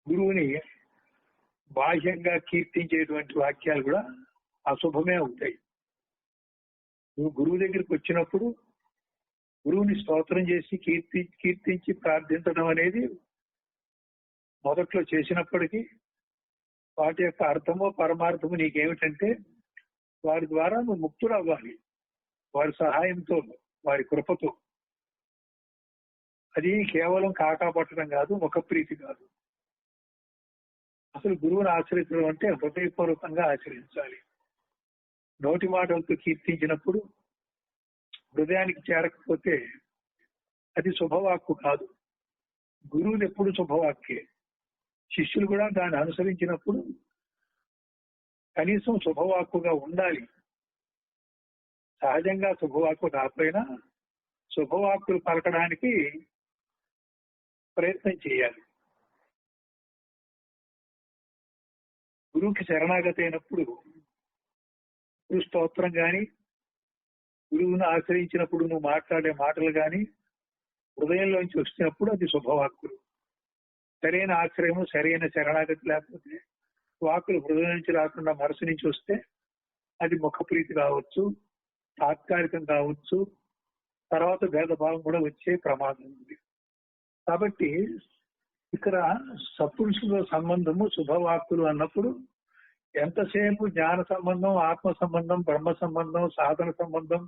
గురువుని బాహ్యంగా కీర్తించేటువంటి వాక్యాలు కూడా అశుభమే అవుతాయి. నువ్వు గురువు దగ్గరికి వచ్చినప్పుడు గురువుని స్తోత్రం చేసి కీర్తించి ప్రార్థించడం అనేది మొదట్లో చేసినప్పటికీ వాటి యొక్క అర్థమో పరమార్థము నీకేమిటంటే వారి ద్వారా నువ్వు ముక్తులు అవ్వాలి, వారి సహాయంతో, వారి కృపతో. అది కేవలం కాకాపట్టడం కాదు, ముఖప్రీతి కాదు. అసలు గురువుని ఆశ్రయించడం అంటే హృదయపూర్వకంగా ఆచరించాలి. నోటి మాటలతో కీర్తించినప్పుడు హృదయానికి చేరకపోతే అది శుభవాక్కు కాదు. గురువులు ఎప్పుడు శుభవాక్యే. శిష్యులు కూడా దాన్ని అనుసరించినప్పుడు కనీసం శుభవాక్కుగా ఉండాలి. సహజంగా శుభవాక్కు కాకపోయినా శుభవాక్కులు పలకడానికి ప్రయత్నం చేయాలి. గురువుకి శరణాగతి అయినప్పుడు గురు స్తోత్రం కానీ గురువును ఆశ్రయించినప్పుడు నువ్వు మాట్లాడే మాటలు కానీ హృదయంలోంచి వచ్చినప్పుడు అది శుభవాక్కులు. సరైన ఆశ్రయము, సరైన శరణాగతి లేకపోతే వాక్కులు హృదయం నుంచి రాకుండా మనసు నుంచి వస్తే అది ముఖప్రీతి కావచ్చు, తాత్కాలికం కావచ్చు, తర్వాత భేదభావం కూడా వచ్చే ప్రమాదం ఉంది. కాబట్టి ఇక్కడ సత్పురుషుల సంబంధము శుభవాక్కులు అన్నప్పుడు ఎంతసేపు జ్ఞాన సంబంధం, ఆత్మ సంబంధం, బ్రహ్మ సంబంధం, సాధన సంబంధం,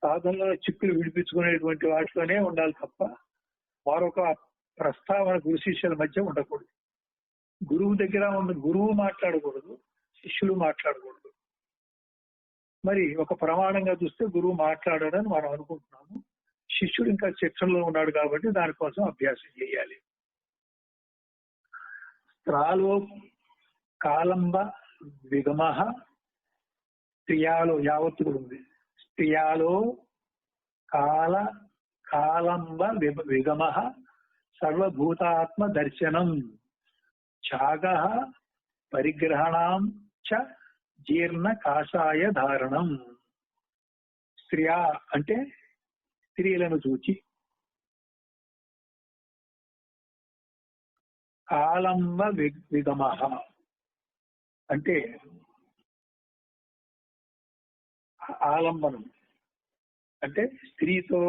సాధనలో చిక్కులు విడిపించుకునేటువంటి వాటిలోనే ఉండాలి తప్ప మరొక ప్రస్తావన గురు శిష్యుల మధ్య ఉండకూడదు. గురువు దగ్గర ఉన్న గురువు మాట్లాడకూడదు, శిష్యులు మాట్లాడకూడదు. మరి ఒక ప్రమాణంగా చూస్తే గురువు మాట్లాడాడని మనం అనుకుంటున్నాము. శిష్యుడు ఇంకా శిక్షణలో ఉన్నాడు కాబట్టి దానికోసం అభ్యాసం చేయాలి. త్రాలో కాలంబ విగమ స్త్రియాలో యావత్తు కూడా ఉంది. స్త్రియాలో కాలంబ విగమ సర్వభూతాత్మ దర్శనం ఛాగ పరిగ్రహణం చ జీర్ణ కాషాయ ధారణం. స్త్రియా అంటే స్త్రీలను చూచి, కాలంబ విగమ అంటే ఆలంబనం అంటే స్త్రీతో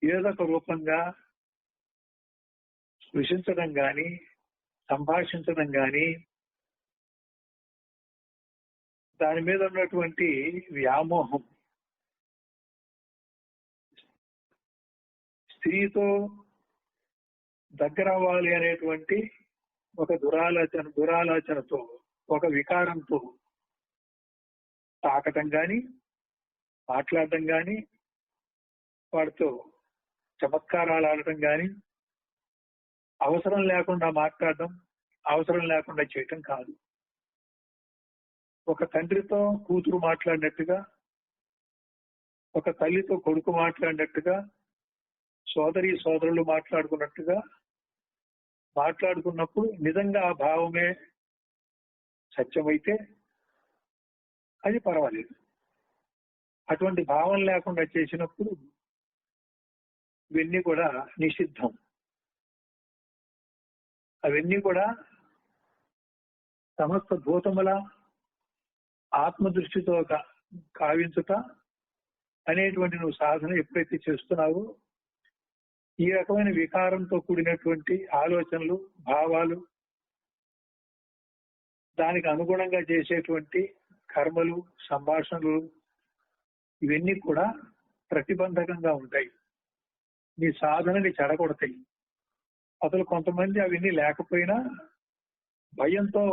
ఏదొక రూపంగా స్పృశించడం కానీ సంభాషించడం కానీ దాని మీద ఉన్నటువంటి వ్యామోహం, స్త్రీతో దగ్గర అవ్వాలి అనేటువంటి ఒక దురాలోచనతో ఒక వికారంతో తాకటం గాని, మాట్లాడటం గాని, వాడితో చమత్కారాలు ఆడటం గాని, అవసరం లేకుండా మాట్లాడటం, అవసరం లేకుండా చేయటం కాదు. ఒక తండ్రితో కూతురు మాట్లాడినట్టుగా, ఒక తల్లితో కొడుకు మాట్లాడినట్టుగా, సోదరులు మాట్లాడుకున్నట్టుగా మాట్లాడుకున్నప్పుడు నిజంగా ఆ భావమే సత్యమైతే అది పర్వాలేదు. అటువంటి భావం లేకుండా చేసినప్పుడు ఇవన్నీ కూడా నిషిద్ధం. అవన్నీ కూడా సమస్త భూతముల ఆత్మదృష్టితో కావించుట అనేటువంటి నువ్వు సాధన ఎప్పుడైతే చేస్తున్నావో, ఈ రకమైన వికారంతో కూడినటువంటి ఆలోచనలు, భావాలు, దానికి అనుగుణంగా చేసేటువంటి కర్మలు, సంభాషణలు, ఇవన్నీ కూడా ప్రతిబంధకంగా ఉంటాయి. నీ సాధనని చెడగొడతాయి. అసలు కొంతమంది అవన్నీ లేకపోయినా భయంతో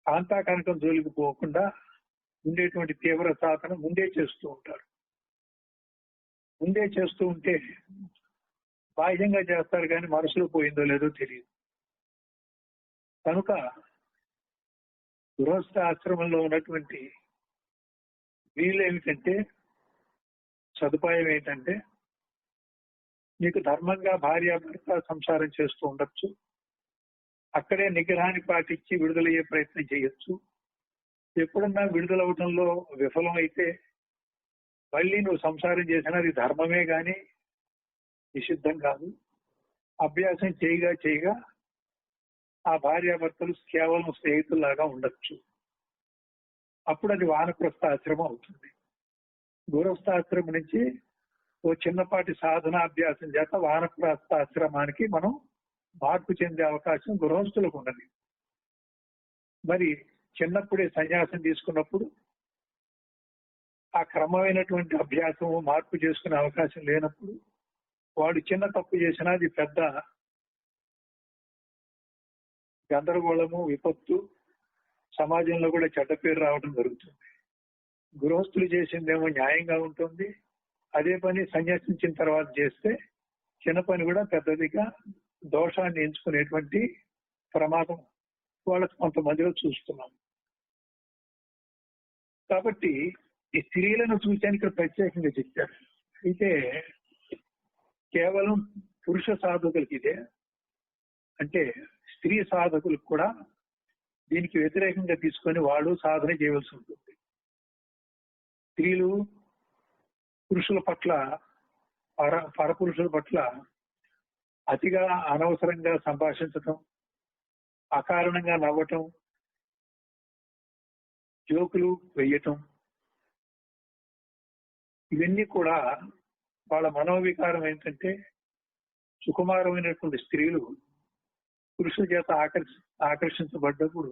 కాంతాకనకం జోలికి పోకుండా ఉండేటువంటి తీవ్ర సాధన ముందే చేస్తూ ఉంటారు. ముందే చేస్తూ ఉంటే బాహ్యంగా చేస్తారు కానీ మనసులో పోయిందో లేదో తెలియదు. కనుక గృహస్థ ఆశ్రమంలో ఉన్నటువంటి వీళ్ళు ఏమిటంటే, సదుపాయం ఏంటంటే, నీకు ధర్మంగా భార్యాభర్త సంసారం చేస్తూ ఉండొచ్చు, అక్కడే నిగ్రహాన్ని పాటించి విడుదలయ్యే ప్రయత్నం చేయొచ్చు. ఎప్పుడన్నా విడుదలవటంలో విఫలమైతే మళ్ళీ నువ్వు సంసారం చేసినది ధర్మమే గాని నిషిద్ధం కాదు. అభ్యాసం చేయగా ఆ భార్యాభర్తలు కేవలం స్నేహితుల్లాగా ఉండొచ్చు. అప్పుడు అది వానప్రస్థాశ్రమం అవుతుంది. గృహస్థాశ్రమం నుంచి ఓ చిన్నపాటి సాధనాభ్యాసం చేత వానప్రస్థాశ్రమానికి మనం మార్పు చెందే అవకాశం గృహస్థులకు ఉన్నది. మరి చిన్నప్పుడే సన్యాసం తీసుకున్నప్పుడు ఆ క్రమమైనటువంటి అభ్యాసం మార్పు చేసుకునే అవకాశం లేనప్పుడు వాడు చిన్న తప్పు చేసినా అది పెద్ద గందరగోళము, విపత్తు, సమాజంలో కూడా చెడ్డ పేరు రావడం జరుగుతుంది. గృహస్థులు చేసిందేమో న్యాయంగా ఉంటుంది, అదే పని సన్యాసించిన తర్వాత చేస్తే చిన్న పని కూడా పెద్దదిగా దోషాన్ని ఎంచుకునేటువంటి ప్రమాదం వాళ్ళకి కొంతమందిలో చూస్తున్నాం. కాబట్టి ఈ స్త్రీలను చూశాను ఇక్కడ ప్రత్యేకంగా చెప్పారు. అయితే కేవలం పురుష సాధకులకి ఇదే అంటే, స్త్రీ సాధకులకు కూడా దీనికి వ్యతిరేకంగా తీసుకొని వాళ్ళు సాధన చేయవలసి ఉంటుంది. స్త్రీలు పురుషుల పట్ల, పరపురుషుల పట్ల అతిగా అనవసరంగా సంభాషించటం, అకారణంగా నవ్వటం, జోకులు వేయటం, ఇవన్నీ కూడా వాళ్ళ మనోవికారం ఏంటంటే, సుకుమారమైనటువంటి స్త్రీలు పురుషుల చేత ఆకర్షించబడ్డప్పుడు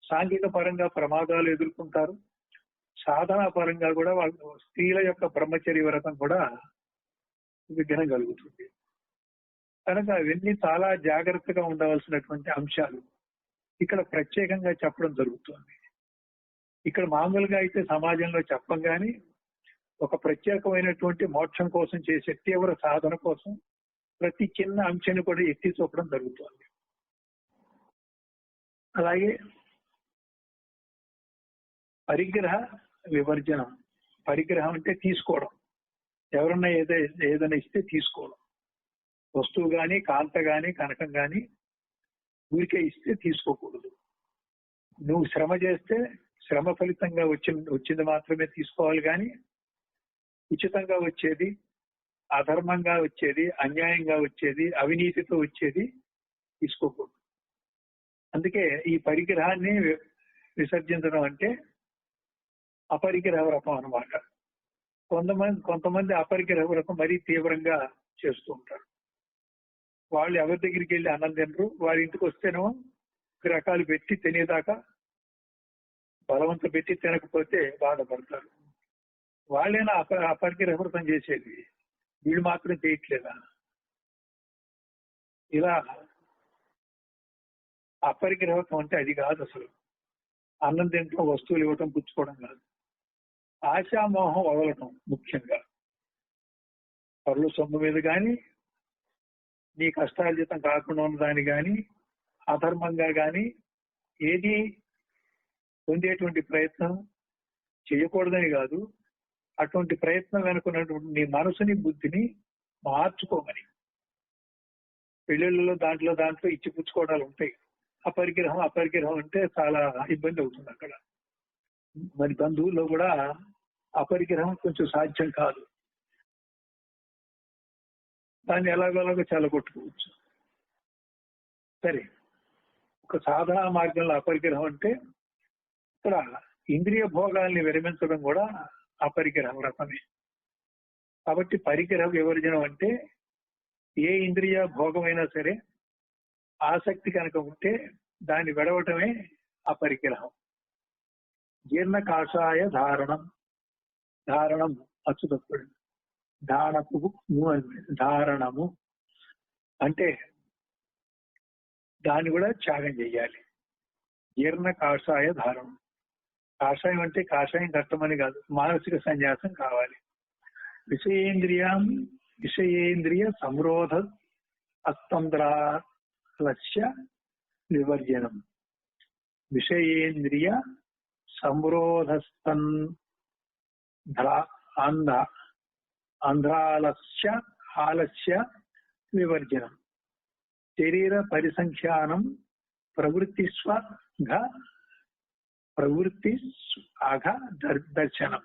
సాంఘిక పరంగా ప్రమాదాలు ఎదుర్కొంటారు. సాధనా పరంగా కూడా వాళ్ళ స్త్రీల యొక్క బ్రహ్మచర్య వ్రతం కూడా విఘ్నం కలుగుతుంది. కనుక అవన్నీ చాలా జాగ్రత్తగా ఉండవలసినటువంటి అంశాలు ఇక్కడ ప్రత్యేకంగా చెప్పడం జరుగుతుంది. ఇక్కడ మామూలుగా అయితే సమాజంలో చెప్పం కానీ ఒక ప్రత్యేకమైనటువంటి మోక్షం కోసం చేసే తీవ్ర సాధన కోసం ప్రతి చిన్న అంశాన్ని కూడా ఎత్తి చూపడం జరుగుతుంది. అలాగే పరిగ్రహ వివర్జనం. పరిగ్రహం అంటే తీసుకోవడం. ఎవరన్నా ఏదైనా ఇస్తే తీసుకోవడం. వస్తువు కానీ, కాంత కానీ, కనకం కానీ ఊరికే ఇస్తే తీసుకోకూడదు. నువ్వు శ్రమ చేస్తే శ్రమ ఫలితంగా వచ్చింది మాత్రమే తీసుకోవాలి కానీ ఉచితంగా వచ్చేది, అధర్మంగా వచ్చేది, అన్యాయంగా వచ్చేది, అవినీతితో వచ్చేది తీసుకోకూడదు. అందుకే ఈ పరిగ్రహాన్ని విసర్జించడం అంటే అపరిగ్రహ వ్రతం అన్నమాట. కొంతమంది అపరిగ్రహ వ్రతం మరీ తీవ్రంగా చేస్తూ ఉంటారు. వాళ్ళు ఎవరి దగ్గరికి వెళ్ళి అన్నం తినరు, వారి ఇంటికి వస్తేనేమో రకాలు పెట్టి తినేదాకా బలవంత పెట్టి తినకపోతే బాధపడతారు. వాళ్ళైనా అపరిగ్రహ వ్రతం చేసేది, వీళ్ళు మాత్రం చేయట్లేదా? ఇలా అపరిగ్రహం అంటే అది కాదు. అసలు అన్నం తింటాం, వస్తువులు ఇవ్వటం, పుచ్చుకోవడం కాదు. ఆశామోహం వదలటం ముఖ్యంగా. పరుల సొమ్ము మీద కానీ, నీ కష్టార్జితం కాకుండా ఉన్నదాన్ని కానీ, అధర్మంగా కానీ ఏది పొందేటువంటి ప్రయత్నం చేయకూడదని కాదు. అటువంటి ప్రయత్నం వెనుకున్నటువంటి నీ మనసుని, బుద్ధిని మార్చుకోమని. పెళ్లిళ్ళలో దాంట్లో ఇచ్చి పుచ్చుకోవడాలు ఉంటాయి. అపరిగ్రహం అంటే చాలా ఇబ్బంది అవుతుంది అక్కడ. మరి బంధువుల్లో కూడా అపరిగ్రహం కొంచెం సాధ్యం కాదు. దాన్ని ఎలాగోలాగో చాలా కొట్టుకోవచ్చు. సరే, ఒక సాధారణ మార్గంలో అపరిగ్రహం అంటే ఇక్కడ ఇంద్రియ భోగాల్ని విరమించడం కూడా అపరిగ్రహం రకమే. కాబట్టి పరిగ్రహ వివర్జనం అంటే ఏ ఇంద్రియ భోగమైనా సరే ఆసక్తి కనుక ఉంటే దాన్ని విడవటమే అపరిగ్రహం. జీర్ణ కాషాయ ధారణం అచ్చుతప్పుడు ధారణము అంటే దాన్ని కూడా త్యాగం చెయ్యాలి. జీర్ణ కాషాయ ధారణం. కాషాయం అంటే కాషాయం కట్టమని కాదు, మానసిక సన్యాసం కావాలి. విషయేంద్రియ సంరోధ అస్తంద్రాలస్య వివర్జనం. విషయేంద్రియ ఆలస్య వివర్జనం. శరీర పరిసంఖ్యానం ప్రవృత్తి దర్శనం.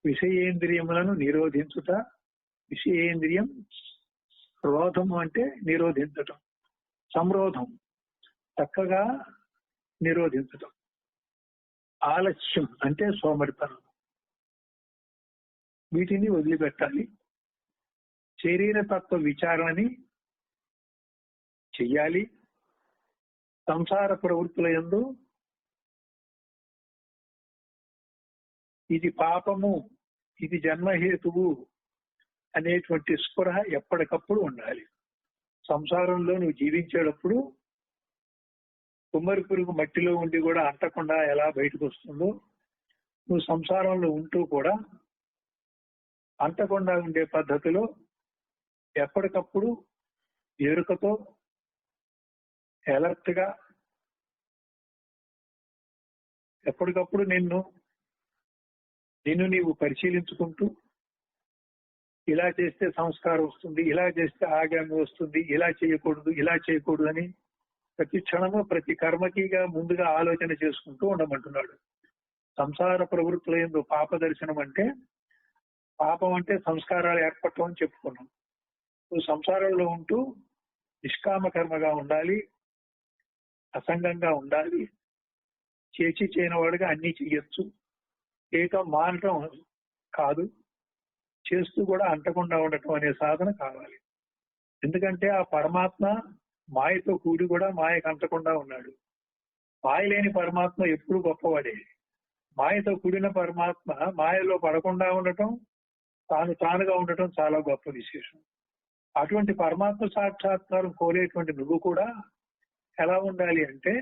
విషయేంద్రియములను నిరోధించుట. విషయేంద్రియం రోధము అంటే నిరోధించటం, సంరోధం చక్కగా నిరోధించటం. ఆలస్యం అంటే సోమరితనం. వీటిని వదిలిపెట్టాలి. శరీరతత్వ విచారణని చెయ్యాలి. సంసార ప్రవృత్తుల యందు ఇది పాపము, ఇది జన్మహేతువు అనేటువంటి స్పృహ ఎప్పటికప్పుడు ఉండాలి. సంసారంలో నువ్వు జీవించేటప్పుడు కుమ్మరి పురుగు మట్టిలో ఉండి కూడా అంటకుండా ఎలా బయటకు వస్తుందో, నువ్వు సంసారంలో ఉంటూ కూడా అంటకుండా ఉండే పద్ధతిలో ఎప్పటికప్పుడు ఎరుకతో అలర్ట్ గా ఎప్పటికప్పుడు నిన్ను నీవు పరిశీలించుకుంటూ, ఇలా చేస్తే సంస్కారం వస్తుంది, ఇలా చేస్తే ఆగామి వస్తుంది, ఇలా చేయకూడదు అని ప్రతి క్షణము ప్రతి కర్మకిగా ముందుగా ఆలోచన చేసుకుంటూ ఉండమంటున్నాడు. సంసార ప్రవృత్తుల యందు పాప దర్శనం అంటే, పాపం అంటే సంస్కారాలు ఏర్పడటం అని చెప్పుకున్నాం. నువ్వు సంసారంలో ఉంటూ నిష్కామ కర్మగా ఉండాలి, అసంగంగా ఉండాలి, చేయనివాడుగా అన్ని చెయ్యొచ్చు. చేయటం మానటం కాదు, చేస్తూ కూడా అంటకుండా ఉండటం అనే సాధన కావాలి. ఎందుకంటే ఆ పరమాత్మ మాయతో కూడి కూడా మాయకు అంటకుండా ఉన్నాడు. మాయ లేని పరమాత్మ ఎప్పుడు గొప్పవాడే. మాయతో కూడిన పరమాత్మ మాయలో పడకుండా ఉండటం, తానుగా ఉండటం చాలా గొప్ప విశేషం. అటువంటి పరమాత్మ సాక్షాత్కారం కోరేటువంటి నువ్వు కూడా ఎలా ఉండాలి అంటే,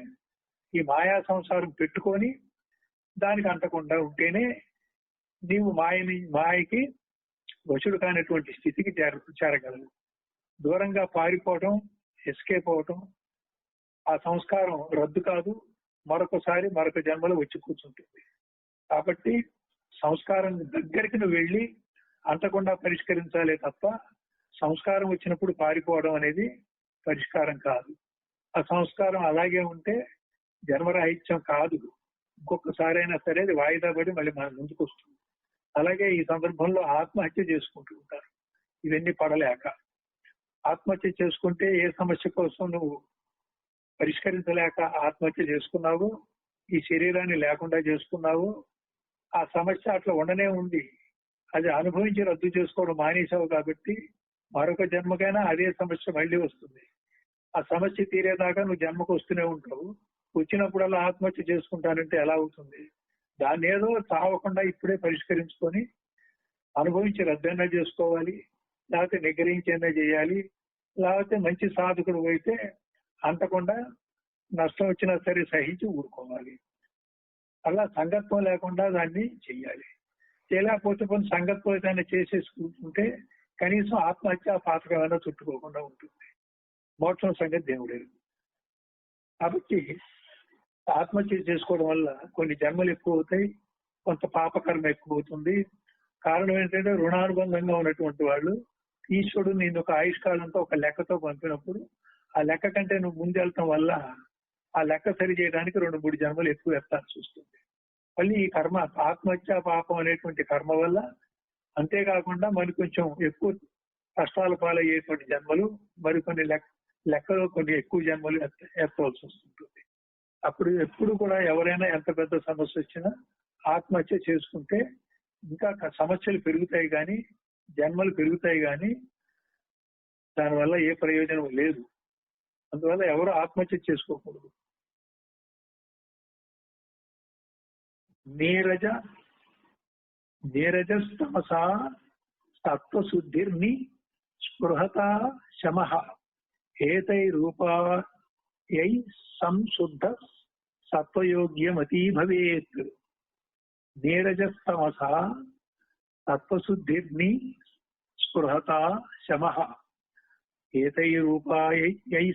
ఈ మాయా సంసారం పెట్టుకొని దానికి అంటకుండా ఉంటేనే నీవు మాయకి వశుడు కానటువంటి స్థితికి చేరగలవు. దూరంగా పారిపోవటం, ఎస్కేప్ అవటం, ఆ సంస్కారం రద్దు కాదు, మరొక జన్మలో వచ్చి కూర్చుంటుంది. కాబట్టి సంస్కారం దగ్గరికి నువ్వు వెళ్ళి అంతకుండా పరిష్కరించాలే తప్ప సంస్కారం వచ్చినప్పుడు పారిపోవడం అనేది పరిష్కారం కాదు. ఆ సంస్కారం అలాగే ఉంటే జన్మరాహిత్యం కాదు. ఇంకొకసారి అయినా సరే అది వాయిదా పడి మళ్ళీ మన ముందుకు వస్తుంది. అలాగే ఈ సందర్భంలో ఆత్మహత్య చేసుకుంటూ ఉంటారు. ఇవన్నీ పడలేక ఆత్మహత్య చేసుకుంటే ఏ సమస్య కోసం నువ్వు పరిష్కరించలేక ఆత్మహత్య చేసుకున్నావు, ఈ శరీరాన్ని లేకుండా చేసుకున్నావు, ఆ సమస్య అట్లా ఉండనే ఉంది. అది అనుభవించి రద్దు చేసుకోవడం మానేసావు కాబట్టి మరొక జన్మకైనా అదే సమస్య మళ్ళీ వస్తుంది. ఆ సమస్య తీరేదాకా నువ్వు జన్మకు వస్తూనే ఉంటావు. వచ్చినప్పుడల్లా ఆత్మహత్య చేసుకుంటానంటే ఎలా అవుతుంది? దాన్ని ఏదో చావకుండా ఇప్పుడే పరిష్కరించుకొని అనుభవించి రద్దైనా చేసుకోవాలి, లేకపోతే నిగ్రహించైనా చేయాలి, లేకపోతే మంచి సాధకుడు అయితే అంటకుండా నష్టం వచ్చినా సరే సహించి ఊరుకోవాలి. అలా సంగత్వం లేకుండా దాన్ని చెయ్యాలి. చేయలేకపోతే కొన్ని సంగత్వం ఏదైనా చేసేసుకుంటే కనీసం ఆత్మహత్య పాతకం ఏమైనా చుట్టుకోకుండా ఉంటుంది. మోక్షం సంగతి దేవుడే. కాబట్టి ఆత్మహత్య చేసుకోవడం వల్ల కొన్ని జన్మలు ఎక్కువ అవుతాయి, కొంత పాపకర్మ ఎక్కువ అవుతుంది. కారణం ఏంటంటే రుణానుబంధంగా ఉన్నటువంటి వాళ్ళు ఈశ్వరుడు నేను ఒక ఆయుష్కాలంతో ఒక లెక్కతో పంపినప్పుడు ఆ లెక్క కంటే నువ్వు ముందెళ్ళటం వల్ల ఆ లెక్క సరి చేయడానికి 2-3 జన్మలు ఎక్కువ ఎత్తాల్సి వస్తుంది. మళ్ళీ ఈ కర్మ ఆత్మహత్య పాపం అనేటువంటి కర్మ వల్ల అంతేకాకుండా మరి కొంచెం ఎక్కువ కష్టాల పాలయ్యేటువంటి జన్మలు మరికొన్ని లెక్కలో కొన్ని ఎక్కువ జన్మలు ఎత్తవలసి వస్తుంటుంది. అప్పుడు ఎప్పుడు కూడా ఎవరైనా ఎంత పెద్ద సమస్య వచ్చినా ఆత్మహత్య చేసుకుంటే ఇంకా సమస్యలు పెరుగుతాయి కానీ జన్మలు పెరుగుతాయి కానీ దానివల్ల ఏ ప్రయోజనం లేదు. అందువల్ల ఎవరు ఆత్మహత్య చేసుకోకూడదు. నీరజస్తమసా సత్వశుద్ధిర్ని స్పృహత శమః ఏతై రూపాయై సంశుద్ధ సత్వయోగ్యమతీ భవేత్. నీరజస్తమసా సత్వశుద్ధిర్ని స్పృహత శమః ఏతై రూపాయై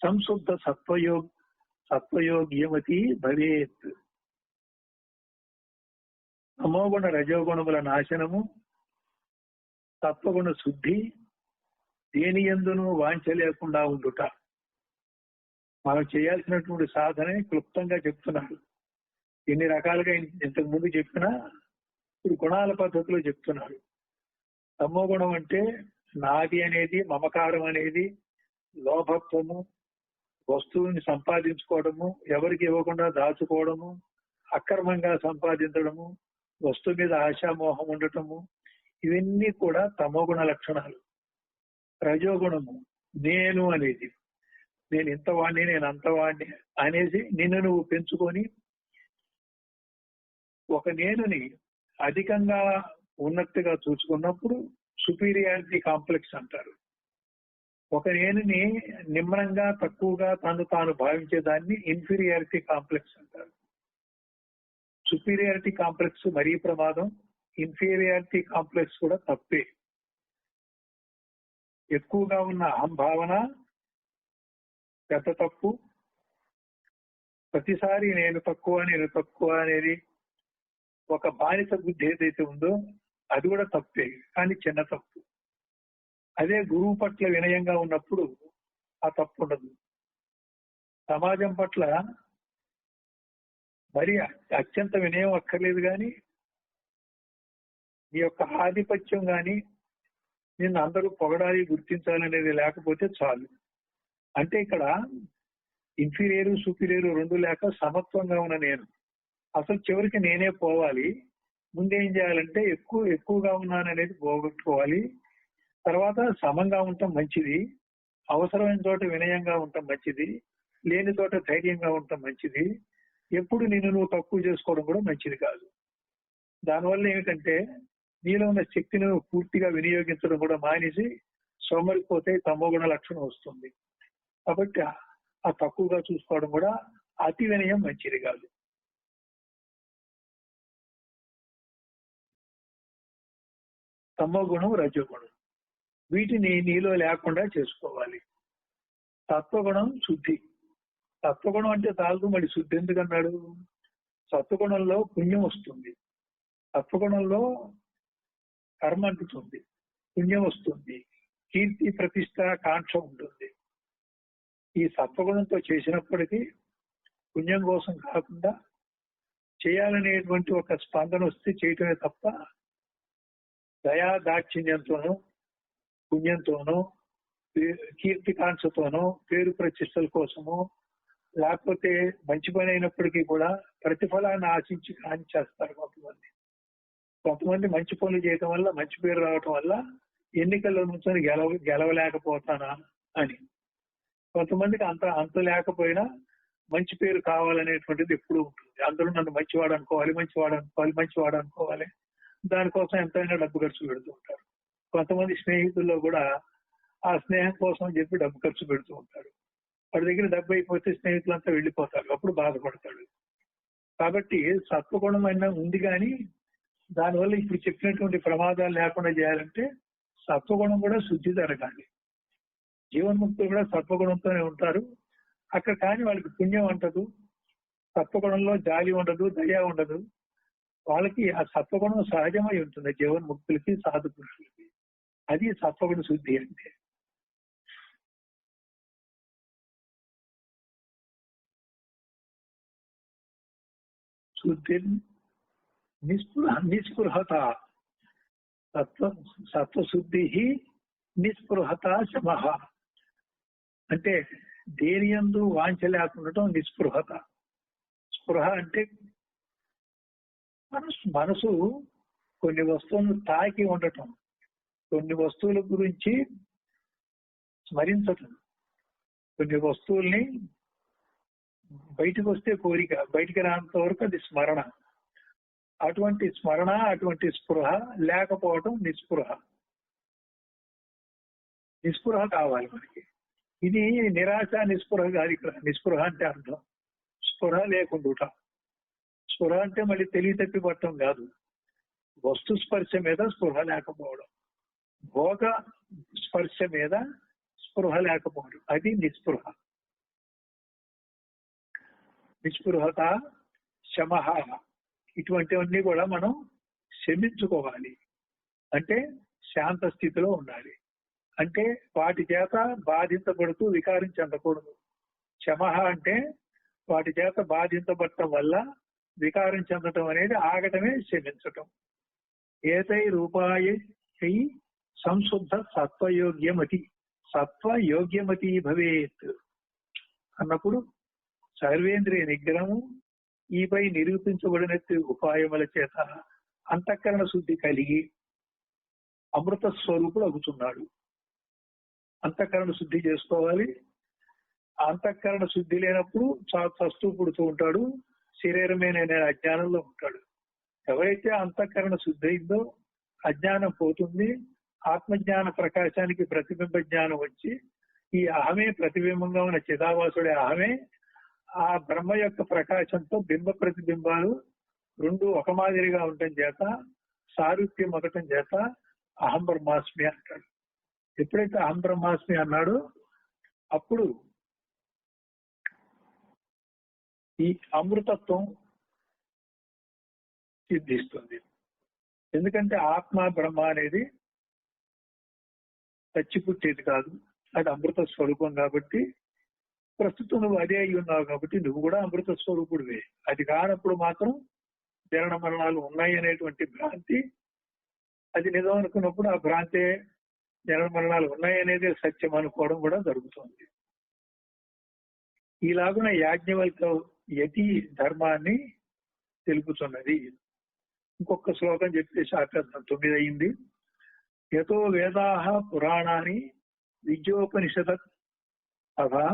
సంశుద్ధ సత్వయోగ్యమతీ భవేత్. తమోగుణ రజోగుణముల నాశనము, సత్వగుణ శుద్ధి, దేని యందును వాంఛ లేకుండా ఉండుట. మనం చేయాల్సినటువంటి సాధనే క్లుప్తంగా చెప్తున్నాడు. ఎన్ని రకాలుగా ఇంతకు ముందు చెప్పినా ఇప్పుడు గుణాల పద్ధతిలో చెప్తున్నాడు. తమోగుణం అంటే నాది అనేది, మమకారం అనేది, లోభత్వము, వస్తువుని సంపాదించుకోవడము, ఎవరికి ఇవ్వకుండా దాచుకోవడము, అక్రమంగా సంపాదించడము, వస్తువు మీద ఆశామోహం ఉండటము, ఇవన్నీ కూడా తమోగుణ లక్షణాలు. రజోగుణము నేను అనేది, నేను ఇంతవాణ్ణి నేను అంతవాణ్ణి అనేసి నిన్ను నువ్వు పెంచుకొని ఒక నేనుని అధికంగా ఉన్నట్టుగా చూసుకున్నప్పుడు సుపీరియారిటీ కాంప్లెక్స్ అంటారు. ఒక నేనుని నిమ్నంగా తక్కువగా తాను భావించేదాన్ని ఇన్ఫీరియారిటీ కాంప్లెక్స్ అంటారు. సుపీరియారిటీ కాంప్లెక్స్ మరీ ప్రమాదం, ఇన్ఫీరియారిటీ కాంప్లెక్స్ కూడా తప్పే. ఎక్కువగా ఉన్న అహంభావన పెద్ద తప్పు. ప్రతిసారి నేను తక్కువ అనేది ఒక బానిస బుద్ధి ఏదైతే ఉందో అది కూడా తప్పే, కానీ చిన్న తప్పు. అదే గురువు పట్ల వినయంగా ఉన్నప్పుడు ఆ తప్పు ఉండదు. సమాజం పట్ల మరి అత్యంత వినయం అక్కర్లేదు, కానీ నీ యొక్క ఆధిపత్యం కానీ నిన్ను అందరూ పొగడాలి గుర్తించాలనేది లేకపోతే చాలు. అంటే ఇక్కడ ఇన్ఫీరియర్ సుపీరియర్ రెండు లేక సమత్వంగా ఉన్న నేను. అసలు చివరికి నేనే పోవాలి. ముందేం చేయాలంటే ఎక్కువగా ఉన్నాననేది పోగొట్టుకోవాలి. తర్వాత సమంగా ఉండటం మంచిది, అవసరమైన చోట వినయంగా ఉండటం మంచిది, లేని చోట ధైర్యంగా ఉండటం మంచిది. ఎప్పుడు నువ్వు తక్కువ చేసుకోవడం కూడా మంచిది కాదు. దానివల్ల ఏమిటంటే నీలో ఉన్న శక్తిని పూర్తిగా వినియోగించడం కూడా మానేసి సోమరిపోతే తమోగుణ లక్షణం వస్తుంది. కాబట్టి ఆ తక్కువగా చూసుకోవడం కూడా అతి వినయం మంచిది కాదు. తమోగుణం రజోగుణం వీటిని నీలో లేకుండా చేసుకోవాలి. సత్వగుణం శుద్ధి. సత్వగుణం అంటే చాలదు, మరి శుద్ధి ఎందుకన్నాడు? సత్వగుణంలో పుణ్యం వస్తుంది, సత్వగుణంలో కర్మ అంటుతుంది, పుణ్యం వస్తుంది, కీర్తి ప్రతిష్ట కాంక్ష ఉంటుంది. ఈ సత్వగుణంతో చేసినప్పటికీ పుణ్యం కోసం కాకుండా చేయాలనేటువంటి ఒక స్పందన వస్తే చేయటమే తప్ప దయా దాక్షిణ్యంతోనూ పుణ్యంతోనూ కీర్తి కాంక్షతోనూ పేరు ప్రతిష్టల కోసము లేకపోతే మంచి పని అయినప్పటికీ కూడా ప్రతిఫలాన్ని ఆశించి చేస్తారు కొంతమంది మంచి పనులు చేయటం వల్ల మంచి పేరు రావటం వల్ల ఎన్నికల్లో నుంచి గెలవలేకపోతానా అని. కొంతమందికి అంత లేకపోయినా మంచి పేరు కావాలనేటువంటిది ఎప్పుడూ ఉంటుంది. అందరూ నన్ను మంచివాడు అనుకోవాలి. దానికోసం ఎంతైనా డబ్బు ఖర్చు పెడుతూ ఉంటారు. కొంతమంది స్నేహితుల్లో కూడా ఆ స్నేహం కోసం చెప్పి డబ్బు ఖర్చు పెడుతూ ఉంటారు. వాడి దగ్గర డబ్బు అయిపోతే స్నేహితులంతా వెళ్ళిపోతారు, అప్పుడు బాధపడతాడు. కాబట్టి సత్వగుణం అయినా ఉంది, కానీ దానివల్ల ఇప్పుడు చెప్పినటువంటి ప్రమాదాలు లేకుండా చేయాలంటే సత్వగుణం కూడా శుద్ధి జరగాలి. జీవన్ముక్తులు కూడా సత్వగుణంతోనే ఉంటారు అక్కడ, కానీ వాళ్ళకి పుణ్యం ఉండదు, సత్వగుణంలో జాలి ఉండదు, దయ ఉండదు. వాళ్ళకి ఆ సత్వగుణం సహజమై ఉంటుంది జీవన్ముక్తులకి, సాధు పురుషులకి. అది సత్వగుణ శుద్ధి అంటే. శుద్ధి నిస్పృహత, సత్వశుద్ధి నిస్పృహత శమః అంటే దేని యందు వాంఛ లేకుండా నిస్పృహత. స్పృహ అంటే మనసు కొన్ని వస్తువులను తాకి ఉండటం, కొన్ని వస్తువుల గురించి స్మరించటం, కొన్ని వస్తువుల్ని బయటకు వస్తే కోరిక, బయటికి రానంత వరకు అది స్మరణ. అటువంటి స్మరణ, అటువంటి స్పృహ లేకపోవటం నిస్పృహ. నిస్పృహ కావాలి మనకి. ఇది నిరాశ నిస్పృహ కాదు. ఇక్కడ నిస్పృహ అంటే అర్థం స్పృహ లేకుండా. స్పృహ అంటే మళ్ళీ తెలివి తప్పి పట్టడం కాదు. వస్తు స్పర్శ మీద స్పృహ లేకపోవడం, భోగ స్పర్శ మీద స్పృహ లేకపోవడం, అది నిస్పృహ. నిస్పృహత, శమః ఇటువంటివన్నీ కూడా మనం శమించుకోవాలి. అంటే శాంత స్థితిలో ఉండాలి. అంటే వాటి చేత బాధించబడుతూ వికారం చెందకూడదు. శమః అంటే వాటి చేత బాధించబడటం వల్ల వికారం చెందటం అనేది ఆగటమే శమించటం. ఏతై రూపాయ సంశుద్ధ సత్వయోగ్యమతి, సత్వయోగ్యమతి భవేత్ అన్నప్పుడు సర్వేంద్రియ నిగ్రహము ఈపై నిరూపించబడిన ఉపాయముల చేత అంతఃకరణ శుద్ధి కలిగి అమృత స్వరూపుడు అవుతున్నాడు. అంతఃకరణ శుద్ధి చేసుకోవాలి. అంతఃకరణ శుద్ధి లేనప్పుడు చస్తూ పుడుతూ ఉంటాడు, శరీరమే నేను అజ్ఞానంలో ఉంటాడు. ఎవరైతే అంతఃకరణ శుద్ధి అయిందో అజ్ఞానం పోతుంది, ఆత్మజ్ఞాన ప్రకాశానికి ప్రతిబింబ జ్ఞానం వచ్చి ఈ అహమే ప్రతిబింబంగా ఉన్న చిదావాసుడే అహమే ఆ బ్రహ్మ యొక్క ప్రకాశంతో బింబ ప్రతిబింబాలు రెండు ఒక మాదిరిగా ఉండటం చేత, సారూప్యం ఒకటం చేత అహం బ్రహ్మాస్మి అంటాడు. ఎప్పుడైతే అహం బ్రహ్మాస్మి అన్నాడో అప్పుడు ఈ అమృతత్వం సిద్ధిస్తుంది. ఎందుకంటే ఆత్మ బ్రహ్మ అనేది చచ్చి పుట్టేది కాదు, అది అమృత స్వరూపం. కాబట్టి ప్రస్తుతం నువ్వు అదే అయి ఉన్నావు కాబట్టి నువ్వు కూడా అమృత స్వరూపుడివే. అది కానప్పుడు మాత్రం జనన మరణాలు ఉన్నాయి అనేటువంటి భ్రాంతి, అది నిజం అనుకున్నప్పుడు ఆ భ్రాంతే జనన మరణాలు ఉన్నాయి అనేది సత్యం అనుకోవడం కూడా జరుగుతుంది. ఈలాగున యాజ్ఞవల్క్య యతి ధర్మాన్ని తెలుపుతున్నది. ఇంకొక శ్లోకం చెప్పేసి ఆపేద్దాం, 9 అయింది. యతో వేదాః పురాణాని విద్యోపనిషద్ తథా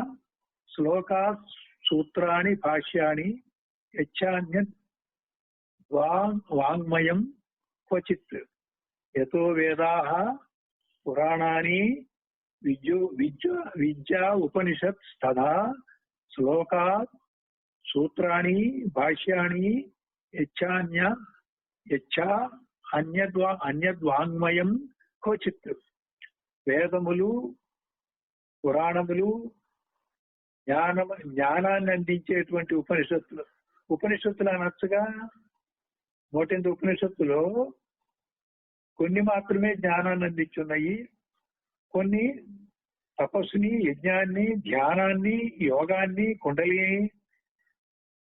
శ్లోకాత్ సూత్రాణి భాష్యాని యచ్చాన్యద్ వాంగ్మయం క్వచిత్. యతో వేదాః పురాణాని విద్యా ఉపనిషత్ తథా శ్లోకాత్ సూత్రాణి భాష్యాని అన్యద్వాంగ్మయం క్వచిత్. వేదములు, పురాణములు, జ్ఞానాన్ని అందించేటువంటి ఉపనిషత్తులు. ఉపనిషత్తులు అనొచ్చుగా, 108 ఉపనిషత్తులో కొన్ని మాత్రమే జ్ఞానాన్ని అందించున్నాయి, కొన్ని తపస్సుని, యజ్ఞాన్ని, ధ్యానాన్ని, యోగాన్ని, కుండలిని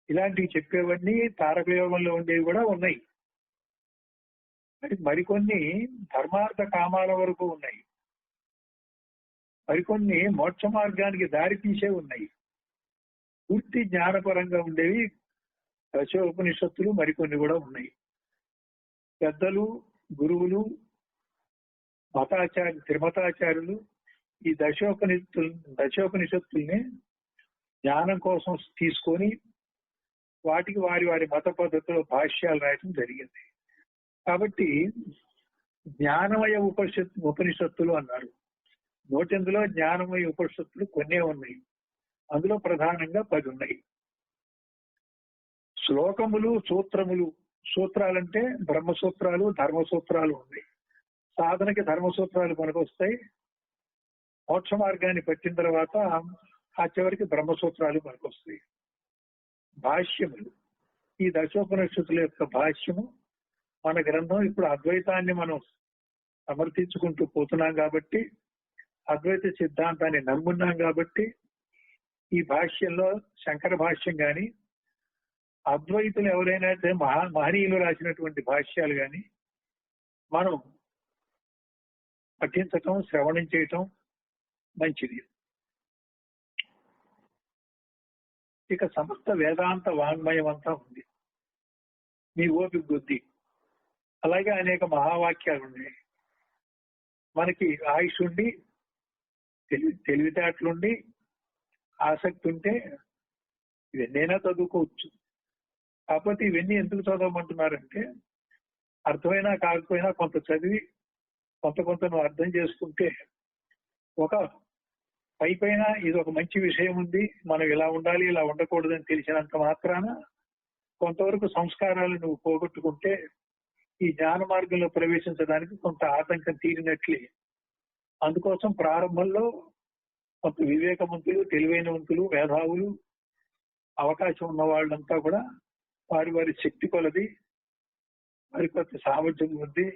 ఇలాంటివి చెప్పేవన్నీ తారక యోగంలో ఉండేవి కూడా ఉన్నాయి. మరికొన్ని ధర్మార్థ కామాల వరకు ఉన్నాయి, మరికొన్ని మోక్ష మార్గానికి దారి తీసే ఉన్నాయి. పూర్తి జ్ఞానపరంగా ఉండేవి దశోపనిషత్తులు మరికొన్ని కూడా ఉన్నాయి. పెద్దలు, గురువులు, త్రిమతాచార్యులు ఈ దశోపనిషత్తుల్ని జ్ఞానం కోసం తీసుకొని వాటికి వారి వారి మత పద్ధతిలో భాష్యాలు రాయటం జరిగింది. కాబట్టి జ్ఞానమయ ఉపనిషత్తులు అన్నారు. 108లో జ్ఞానమయ ఉపనిషత్తులు కొన్నే ఉన్నాయి. అందులో ప్రధానంగా 10 ఉన్నాయి. శ్లోకములు, సూత్రములు. సూత్రాలంటే బ్రహ్మసూత్రాలు, ధర్మసూత్రాలు ఉన్నాయి. సాధనకి ధర్మసూత్రాలు పనికొస్తాయి. మోక్ష మార్గాన్ని పట్టిన తర్వాత ఆ చివరికి బ్రహ్మసూత్రాలు పనికొస్తాయి. భాష్యములు. ఈ దశోపనిషత్తుల యొక్క భాష్యము మన గ్రంథం. ఇప్పుడు అద్వైతాన్ని మనం సమర్థించుకుంటూ పోతున్నాం కాబట్టి, అద్వైత సిద్ధాంతాన్ని నమ్మున్నాం కాబట్టి, ఈ భాష్యంలో శంకర భాష్యం గాని, అద్వైతులు ఎవరైనా మహనీయులు రాసినటువంటి భాష్యాలు గాని మనం పఠించటం, శ్రవణం చేయటం మంచిది. ఇక సమస్త వేదాంత వాంగ్మయం అంతా ఉంది మీ ఓపిక కొద్ది. అలాగే అనేక మహావాక్యాలు ఉన్నాయి. మనకి ఆయుష్ ఉండి, తెలివితేటలుండి, ఆసక్తి ఉంటే ఇవన్నైనా చదువుకోవచ్చు. కాకపోతే ఇవన్నీ ఎందుకు చదవమంటున్నారంటే, అర్థమైనా కాకపోయినా కొంత చదివి కొంత నువ్వు అర్థం చేసుకుంటే, ఒక పైపైన ఇది ఒక మంచి విషయం ఉంది, మనం ఇలా ఉండాలి ఇలా ఉండకూడదని తెలిసినంత మాత్రాన కొంతవరకు సంస్కారాలు నువ్వు పోగొట్టుకుంటే ఈ జ్ఞాన మార్గంలో ప్రవేశించడానికి కొంత ఆటంకం తీరినట్లే. అందుకోసం ప్రారంభంలో కొంత వివేకవంతులు, తెలివైనవంతులు, మేధావులు, అవకాశం ఉన్న వాళ్ళంతా కూడా వారి వారి శక్తి కొలది, వారి కొంత సామర్థ్యం ఉంది,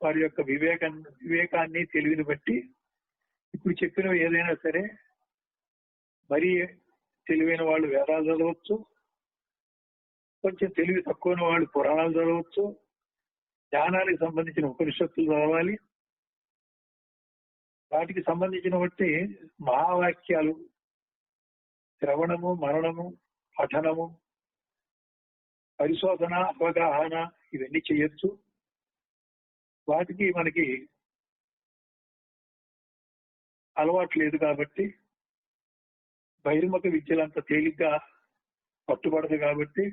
వారి యొక్క వివేకాన్ని తెలివిని బట్టి ఇప్పుడు చెప్పినవి ఏదైనా సరే, మరీ తెలివైన వాళ్ళు వేదాలు చదవచ్చు, కొంచెం తెలివి తక్కువ వాళ్ళు పురాణాలు చదవచ్చు, జ్ఞానానికి సంబంధించిన ఉపనిషత్తులు చదవాలి, వాటికి సంబంధించిన బట్టి మహావాక్యాలు శ్రవణము, మననము, పఠనము, పరిశోధన, అవగాహన ఇవన్నీ చేయొచ్చు. వాటికి మనకి అలవాటు లేదు కాబట్టి, బహిర్ముఖ విద్యలంత తేలిగ్గా పట్టుబడదు కాబట్టి,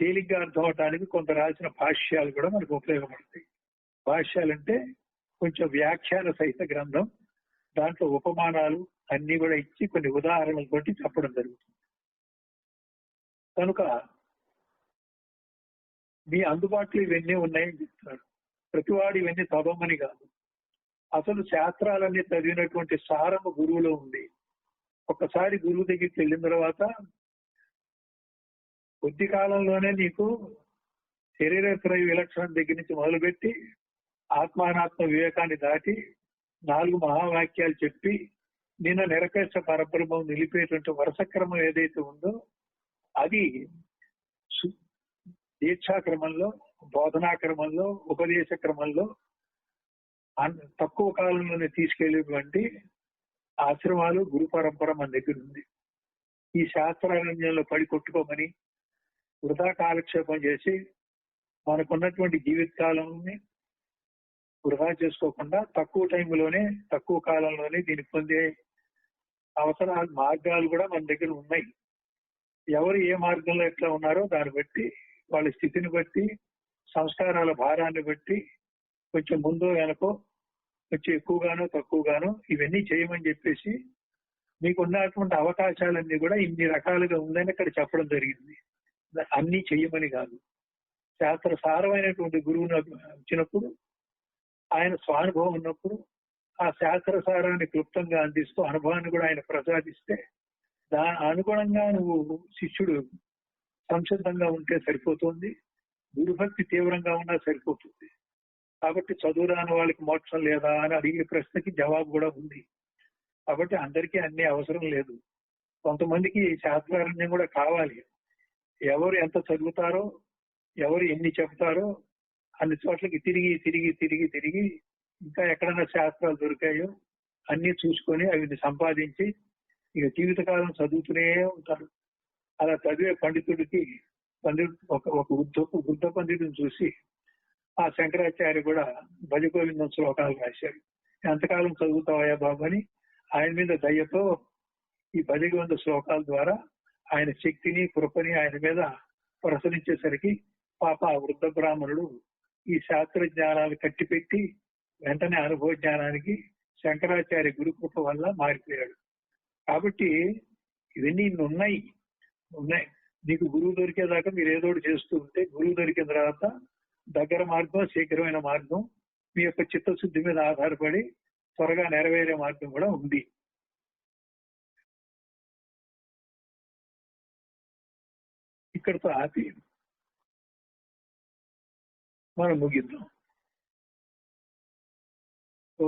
తేలిగ్గా అర్థం అవటానికి కొంత రాసిన భాష్యాలు కూడా మనకు ఉపయోగపడతాయి. భాష్యాలంటే కొంచెం వ్యాఖ్యాన సహిత గ్రంథం. దాంట్లో ఉపమానాలు అన్ని కూడా ఇచ్చి కొన్ని ఉదాహరణలు బట్టి చెప్పడం జరుగుతుంది. కనుక మీ అందుబాటులో ఇవన్నీ ఉన్నాయని చెప్తున్నారు. ప్రతివాడు ఇవన్నీ చదవమని కాదు. అసలు శాస్త్రాలన్నీ చదివినటువంటి సారము గురువులో ఉంది. ఒక్కసారి గురువు దగ్గరికి వెళ్ళిన తర్వాత కొద్ది కాలంలోనే నీకు శరీరత్రయ విలక్షణం దగ్గర నుంచి మొదలుపెట్టి ఆత్మానాత్మ వివేకాన్ని దాటి 4 మహావాక్యాలు చెప్పి నిన్న నిరపేక్ష పరబ్రహ్మం నిలిపేటువంటి వరుసక్రమం ఏదైతే ఉందో అది దీక్షాక్రమంలో, బోధనాక్రమంలో, ఉపదేశ క్రమంలో తక్కువ కాలంలోనే తీసుకెళ్లేటువంటి ఆశ్రమాలు, గురు పరంపర మన దగ్గర ఉంది. ఈ శాస్త్రారణ్యంలో పడి కొట్టుకోమని వృధా కాలక్షేపం చేసి మనకున్నటువంటి జీవిత కాలాన్ని వృధా చేసుకోకుండా తక్కువ టైంలోనే, తక్కువ కాలంలోనే దీన్ని పొందే అవసరాలు, మార్గాలు కూడా మన దగ్గర ఉన్నాయి. ఎవరు ఏ మార్గంలో ఎట్లా ఉన్నారో దాన్ని బట్టి, వాళ్ళ స్థితిని బట్టి, సంస్కారాల భారాన్ని బట్టి కొంచెం ముందో వెనకో, కొంచెం ఎక్కువగానో తక్కువగానో ఇవన్నీ చేయమని చెప్పేసి మీకు ఉన్నటువంటి అవకాశాలన్నీ కూడా ఇన్ని రకాలుగా ఉందని ఇక్కడ చెప్పడం జరిగింది. అన్ని చెయ్యమని కాదు. శాస్త్ర సారమైనటువంటి గురువుని వచ్చినప్పుడు, ఆయన స్వానుభవం ఉన్నప్పుడు ఆ శాస్త్ర సారాన్ని క్లుప్తంగా అందిస్తూ అనుభవాన్ని కూడా ఆయన ప్రసాదిస్తే దాని అనుగుణంగా నువ్వు శిష్యుడు సంసిద్ధంగా ఉంటే సరిపోతుంది. గురుభక్తి తీవ్రంగా ఉన్నా సరిపోతుంది. కాబట్టి చదువు రాని వాళ్ళకి మోక్షం లేదా అని అడిగే ప్రశ్నకి జవాబు కూడా ఉంది. కాబట్టి అందరికీ అన్ని అవసరం లేదు. కొంతమందికి శాస్త్రారణ్యం కూడా కావాలి. ఎవరు ఎంత చదువుతారో, ఎవరు ఎన్ని చెప్తారో అన్ని చోట్లకి తిరిగి తిరిగి తిరిగి తిరిగి ఇంకా ఎక్కడైనా శాస్త్రాలు దొరికాయో అన్ని చూసుకొని అవి సంపాదించి ఇక జీవితకాలం చదువుతూనే ఉంటారు. అలా చదివే పండితుడికి ఒక వృద్ధ పండితుడిని చూసి ఆ శంకరాచార్య కూడా భజగోవిందం శ్లోకాలు రాశారు. ఎంతకాలం చదువుతావా బాబు అని ఆయన మీద దయతో ఈ భజగోవింద శ్లోకాల ద్వారా ఆయన శక్తిని, కృపని ఆయన మీద ప్రసరించేసరికి పాప ఆ వృద్ధ బ్రాహ్మణుడు ఈ శాస్త్ర జ్ఞానాలు కట్టిపెట్టి వెంటనే అనుభవ జ్ఞానానికి శంకరాచార్య గురుకృప వల్ల మారిపోయాడు. కాబట్టి ఇవన్నీ ఇన్ని ఉన్నాయి ఉన్నాయి. నీకు గురువు దొరికేదాకా మీరు ఏదో ఒకటి చేస్తూ ఉంటే, గురువు దొరికిన తర్వాత దగ్గర మార్గం, శీఘ్రమైన మార్గం, మీ యొక్క చిత్తశుద్ధి మీద ఆధారపడి త్వరగా నెరవేరే మార్గం కూడా ఉంది. ఇక్కడితో ఆపి మనం ముగిద్దాం. ఓ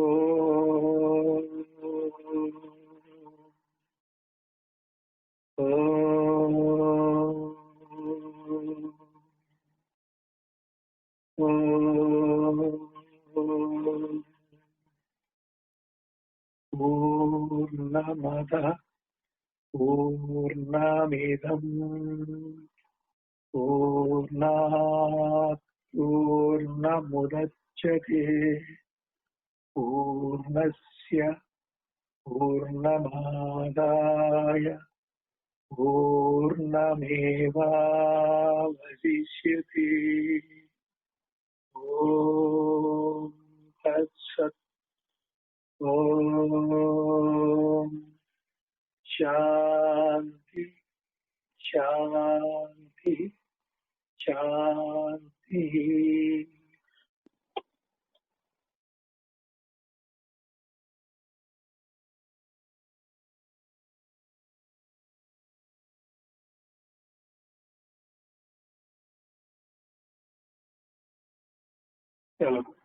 పూర్ణమదః పూర్ణమిదం పూర్ణాత్ పూర్ణముదచ్యతే పూర్ణస్య పూర్ణమాదాయ పూర్ణమేవావశిష్యతే. ఓం తత్సత్. ఓం శాంతి శాంతి శాంతి. సెలవు.